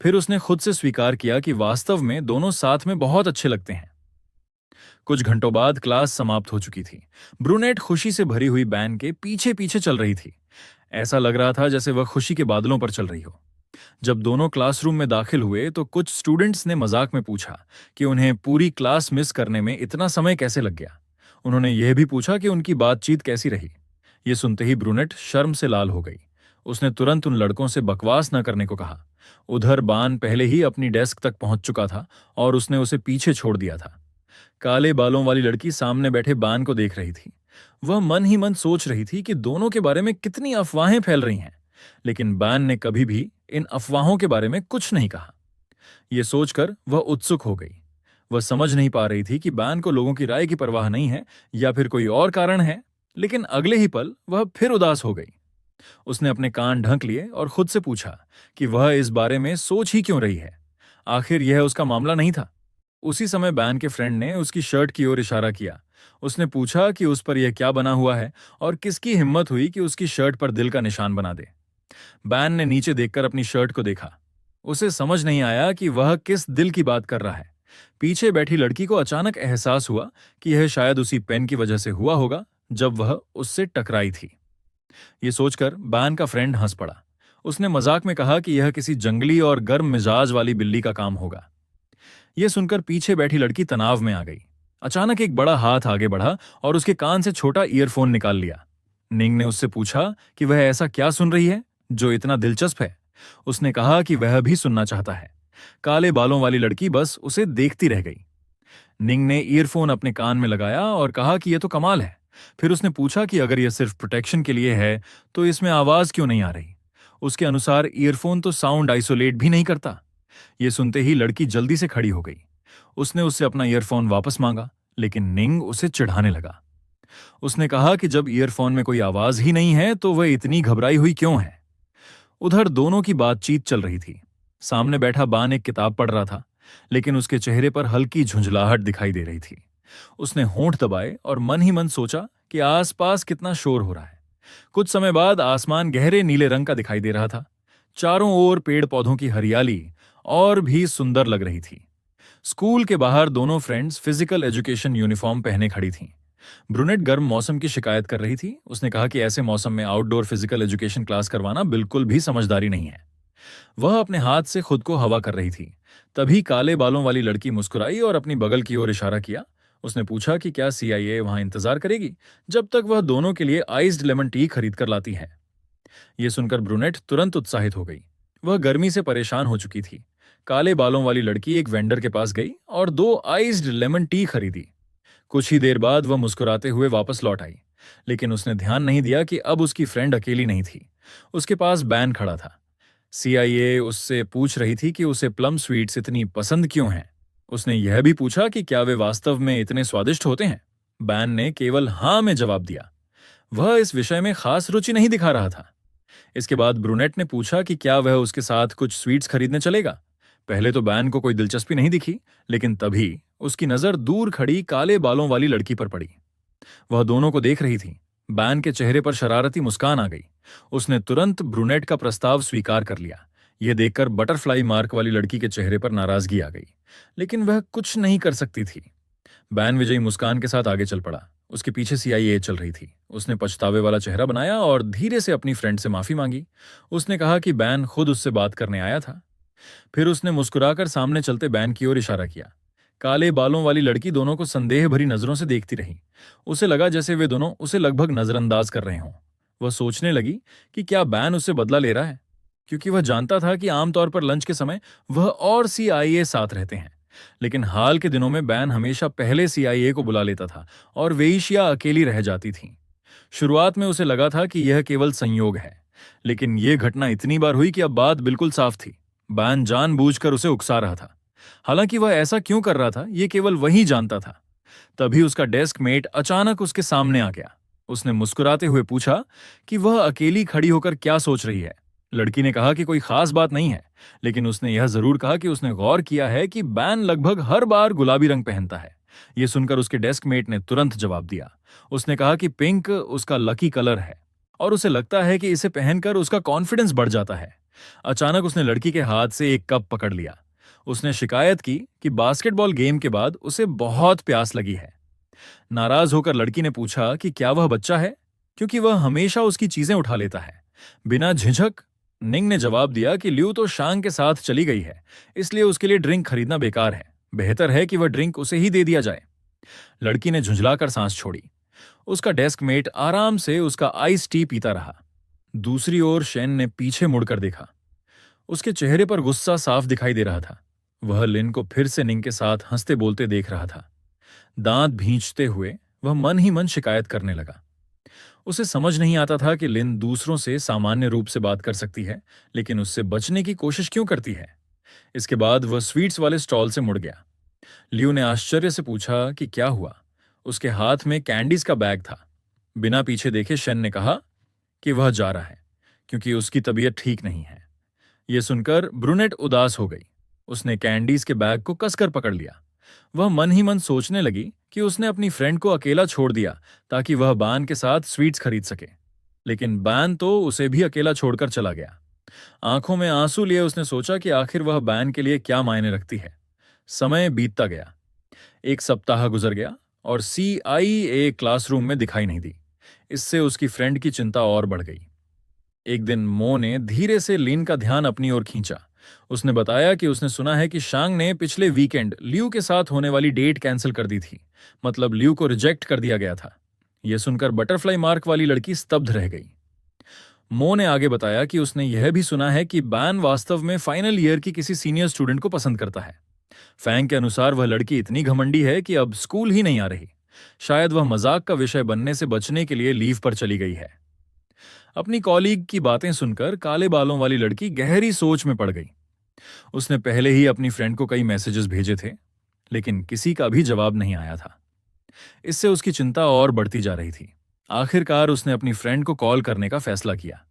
फिर उसने खुद से स्वीकार किया कि वास्तव में दोनों साथ में बहुत अच्छे लगते हैं। कुछ घंटों बाद क्लास समाप्त हो चुकी थी। ब्रूनेट खुशी से भरी हुई बैन के पीछे पीछे चल रही थी। ऐसा लग रहा था जैसे वह खुशी के बादलों पर चल रही हो। जब दोनों क्लासरूम में दाखिल हुए तो कुछ स्टूडेंट्स ने मजाक में पूछा कि उन्हें पूरी क्लास मिस करने में इतना समय कैसे लग गया। उन्होंने यह भी पूछा कि उनकी बातचीत कैसी रही। यह सुनते ही ब्रूनेट शर्म से लाल हो गई। उसने तुरंत उन लड़कों से बकवास न करने को कहा। उधर बान पहले ही अपनी डेस्क तक पहुंच चुका था और उसने उसे पीछे छोड़ दिया था। काले बालों वाली लड़की सामने बैठे बान को देख रही थी। वह मन ही मन सोच रही थी कि दोनों के बारे में कितनी अफवाहें फैल रही हैं, लेकिन बान ने कभी भी इन अफवाहों के बारे में कुछ नहीं कहा। यह सोचकर वह उत्सुक हो गई। वह समझ नहीं पा रही थी कि बान को लोगों की राय की परवाह नहीं है या फिर कोई और कारण है, लेकिन अगले ही पल वह फिर उदास हो गई। उसने अपने कान ढक लिए और खुद से पूछा कि वह इस बारे में सोच ही क्यों रही है। आखिर यह उसका मामला नहीं था। उसी समय बैन के फ्रेंड ने उसकी शर्ट की ओर इशारा किया। उसने पूछा कि उस पर यह क्या बना हुआ है और किसकी हिम्मत हुई कि उसकी शर्ट पर दिल का निशान बना दे। बैन ने नीचे देखकर अपनी शर्ट को देखा। उसे समझ नहीं आया कि वह किस दिल की बात कर रहा है। पीछे बैठी लड़की को अचानक एहसास हुआ कि यह शायद उसी पेन की वजह से हुआ होगा जब वह उससे टकराई थी। यह सोचकर बैन का फ्रेंड हंस पड़ा। उसने मजाक में कहा कि यह किसी जंगली और गर्म मिजाज वाली बिल्ली का काम होगा। यह सुनकर पीछे बैठी लड़की तनाव में आ गई। अचानक एक बड़ा हाथ आगे बढ़ा और उसके कान से छोटा ईयरफोन निकाल लिया। निंग ने उससे पूछा कि वह ऐसा क्या सुन रही है जो इतना दिलचस्प है। उसने कहा कि वह भी सुनना चाहता है। काले बालों वाली लड़की बस उसे देखती रह गई। निंग ने ईयरफोन अपने कान में लगाया और कहा कि यह तो कमाल है। फिर उसने पूछा कि अगर यह सिर्फ प्रोटेक्शन के लिए है तो इसमें आवाज क्यों नहीं आ रही। उसके अनुसार ईयरफोन तो साउंड आइसोलेट भी नहीं करता। यह सुनते ही लड़की जल्दी से खड़ी हो गई। उसने उससे अपना ईयरफोन वापस मांगा, लेकिन निंग उसे चिढ़ाने लगा। उसने कहा कि जब ईयरफोन में कोई आवाज ही नहीं है तो वह इतनी घबराई हुई क्यों है। उधर दोनों की बातचीत चल रही थी। सामने बैठा बान एक किताब पढ़ रहा था, लेकिन उसके चेहरे पर हल्की झुंझलाहट दिखाई दे रही थी। उसने होंठ दबाए और मन ही मन सोचा कि आसपास कितना शोर हो रहा है। कुछ समय बाद आसमान गहरे नीले रंग का दिखाई दे रहा था। चारों ओर पेड़ पौधों की हरियाली और भी सुंदर लग रही थी। स्कूल के बाहर दोनों फ्रेंड्स फिजिकल एजुकेशन यूनिफॉर्म पहने खड़ी थीं। ब्रूनेट गर्म मौसम की शिकायत कर रही थी। उसने कहा कि ऐसे मौसम में आउटडोर फिजिकल एजुकेशन क्लास करवाना बिल्कुल भी समझदारी नहीं है। वह अपने हाथ से खुद को हवा कर रही थी। तभी काले बालों वाली लड़की मुस्कुराई और अपनी बगल की ओर इशारा किया। उसने पूछा कि क्या सीआईए वहां इंतजार करेगी जब तक वह दोनों के लिए आइस्ड लेमन टी खरीद कर लाती है। यह सुनकर ब्रूनेट तुरंत उत्साहित हो गई। वह गर्मी से परेशान हो चुकी थी। काले बालों वाली लड़की एक वेंडर के पास गई और 2 आइस्ड लेमन टी खरीदी। कुछ ही देर बाद वह मुस्कुराते हुए वापस लौट आई, लेकिन उसने ध्यान नहीं दिया कि अब उसकी फ्रेंड अकेली नहीं थी। उसके पास बैन खड़ा था। सीआईए उससे पूछ रही थी कि उसे प्लम स्वीट्स इतनी पसंद क्यों हैं। उसने यह भी पूछा कि क्या वे वास्तव में इतने स्वादिष्ट होते हैं। बैन ने केवल हाँ में जवाब दिया। वह इस विषय में खास रुचि नहीं दिखा रहा था। इसके बाद ब्रूनेट ने पूछा कि क्या वह उसके साथ कुछ स्वीट्स खरीदने चलेगा। पहले तो बैन को कोई दिलचस्पी नहीं दिखी, लेकिन तभी उसकी नजर दूर खड़ी काले बालों वाली लड़की पर पड़ी। वह दोनों को देख रही थी। बैन के चेहरे पर शरारती मुस्कान आ गई। उसने तुरंत ब्रूनेट का प्रस्ताव स्वीकार कर लिया। यह देखकर बटरफ्लाई मार्क वाली लड़की के चेहरे पर नाराजगी आ गई, लेकिन वह कुछ नहीं कर सकती थी। बैन विजयी मुस्कान के साथ आगे चल पड़ा। उसके पीछे सीआईए चल रही थी। उसने पछतावे वाला चेहरा बनाया और धीरे से अपनी फ्रेंड से माफी मांगी। उसने कहा कि बैन खुद उससे बात करने आया था। फिर उसने मुस्कुराकर सामने चलते बैन की ओर इशारा किया। काले बालों वाली लड़की दोनों को संदेह भरी नजरों से देखती रही। उसे लगा जैसे वे दोनों उसे लगभग नजरअंदाज कर रहे हों। वह सोचने लगी कि क्या बैन उससे बदला ले रहा है, क्योंकि वह जानता था कि आमतौर पर लंच के समय वह और सीआईए साथ रहते हैं। लेकिन हाल के दिनों में बैन हमेशा पहले सीआईए को बुला लेता था और वेइशिया अकेली रह जाती थी। शुरुआत में उसे लगा था कि यह केवल संयोग है, लेकिन यह घटना इतनी बार हुई कि अब बात बिल्कुल साफ थी। बैन जानबूझकर उसे उकसा रहा था। हालांकि वह ऐसा क्यों कर रहा था यह केवल वही जानता था। तभी उसका डेस्क मेट अचानक उसके सामने आ गया। उसने मुस्कुराते हुए पूछा कि वह अकेली खड़ी होकर क्या सोच रही है। लड़की ने कहा कि कोई खास बात नहीं है, लेकिन उसने यह जरूर कहा कि उसने गौर किया है कि बैन लगभग हर बार गुलाबी रंग पहनता है। यह सुनकर उसके डेस्क मेट ने तुरंत जवाब दिया। उसने कहा कि पिंक उसका लकी कलर है और उसे लगता है कि इसे पहनकर उसका कॉन्फिडेंस बढ़ जाता है। अचानक उसने लड़की के हाथ से एक कप पकड़ लिया। उसने शिकायत की कि बास्केटबॉल गेम के बाद उसे बहुत प्यास लगी है। नाराज होकर लड़की ने पूछा कि क्या वह बच्चा है, क्योंकि वह हमेशा उसकी चीजें उठा लेता है। बिना झिझक निंग ने जवाब दिया कि ल्यू तो शांग के साथ चली गई है, इसलिए उसके लिए ड्रिंक खरीदना बेकार है। बेहतर है कि वह ड्रिंक उसे ही दे दिया जाए। लड़की ने झुंझलाकर सांस छोड़ी। उसका डेस्क मेट आराम से उसका आइस टी पीता रहा। दूसरी ओर शेन ने पीछे मुड़कर देखा। उसके चेहरे पर गुस्सा साफ दिखाई दे रहा था। वह लिन को फिर से निंग के साथ हंसते बोलते देख रहा था। दांत भींचते हुए वह मन ही मन शिकायत करने लगा। उसे समझ नहीं आता था कि लिन दूसरों से सामान्य रूप से बात कर सकती है, लेकिन उससे बचने की कोशिश क्यों करती है। इसके बाद वह स्वीट्स वाले स्टॉल से मुड़ गया। लियू ने आश्चर्य से पूछा कि क्या हुआ। उसके हाथ में कैंडीज का बैग था। बिना पीछे देखे शेन ने कहा कि वह जा रहा है क्योंकि उसकी तबीयत ठीक नहीं है। यह सुनकर ब्रूनेट उदास हो गई। उसने कैंडीज के बैग को कसकर पकड़ लिया। वह मन ही मन सोचने लगी कि उसने अपनी फ्रेंड को अकेला छोड़ दिया ताकि वह बान के साथ स्वीट्स खरीद सके, लेकिन बैन तो उसे भी अकेला छोड़कर चला गया। आंखों में आंसू लिए उसने सोचा कि आखिर वह बैन के लिए क्या मायने रखती है। समय बीतता गया। 1 सप्ताह गुजर गया और सीआईए क्लासरूम में दिखाई नहीं दी। इससे उसकी फ्रेंड की चिंता और बढ़ गई। एक दिन मो ने धीरे से लिन का ध्यान अपनी ओर खींचा। उसने बताया कि उसने सुना है कि शांग ने पिछले वीकेंड ल्यू के साथ होने वाली डेट कैंसिल कर दी थी। मतलब ल्यू को रिजेक्ट कर दिया गया था। यह सुनकर बटरफ्लाई मार्क वाली लड़की स्तब्ध रह गई। मो ने आगे बताया कि उसने यह भी सुना है कि बैन वास्तव में फाइनल ईयर की किसी सीनियर स्टूडेंट को पसंद करता है। फैंग के अनुसार वह लड़की इतनी घमंडी है कि अब स्कूल ही नहीं आ रही। शायद वह मजाक का विषय बनने से बचने के लिए लीव पर चली गई है। अपनी कॉलीग की बातें सुनकर काले बालों वाली लड़की गहरी सोच में पड़ गई। उसने पहले ही अपनी फ्रेंड को कई मैसेजेस भेजे थे, लेकिन किसी का भी जवाब नहीं आया था। इससे उसकी चिंता और बढ़ती जा रही थी। आखिरकार उसने अपनी फ्रेंड को कॉल करने का फैसला किया।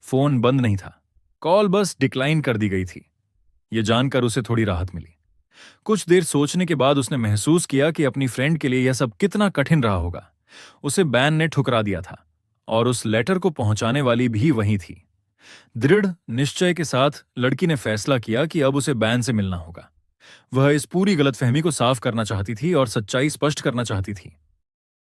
फोन बंद नहीं था, कॉल बस डिक्लाइन कर दी गई थी। यह जानकर उसे थोड़ी राहत मिली। कुछ देर सोचने के बाद उसने महसूस किया कि अपनी फ्रेंड के लिए यह सब कितना कठिन रहा होगा। उसे बैन ने ठुकरा दिया था और उस लेटर को पहुंचाने वाली भी वही थी। दृढ़ निश्चय के साथ लड़की ने फैसला किया कि अब उसे बैन से मिलना होगा। वह इस पूरी गलतफहमी को साफ करना चाहती थी और सच्चाई स्पष्ट करना चाहती थी।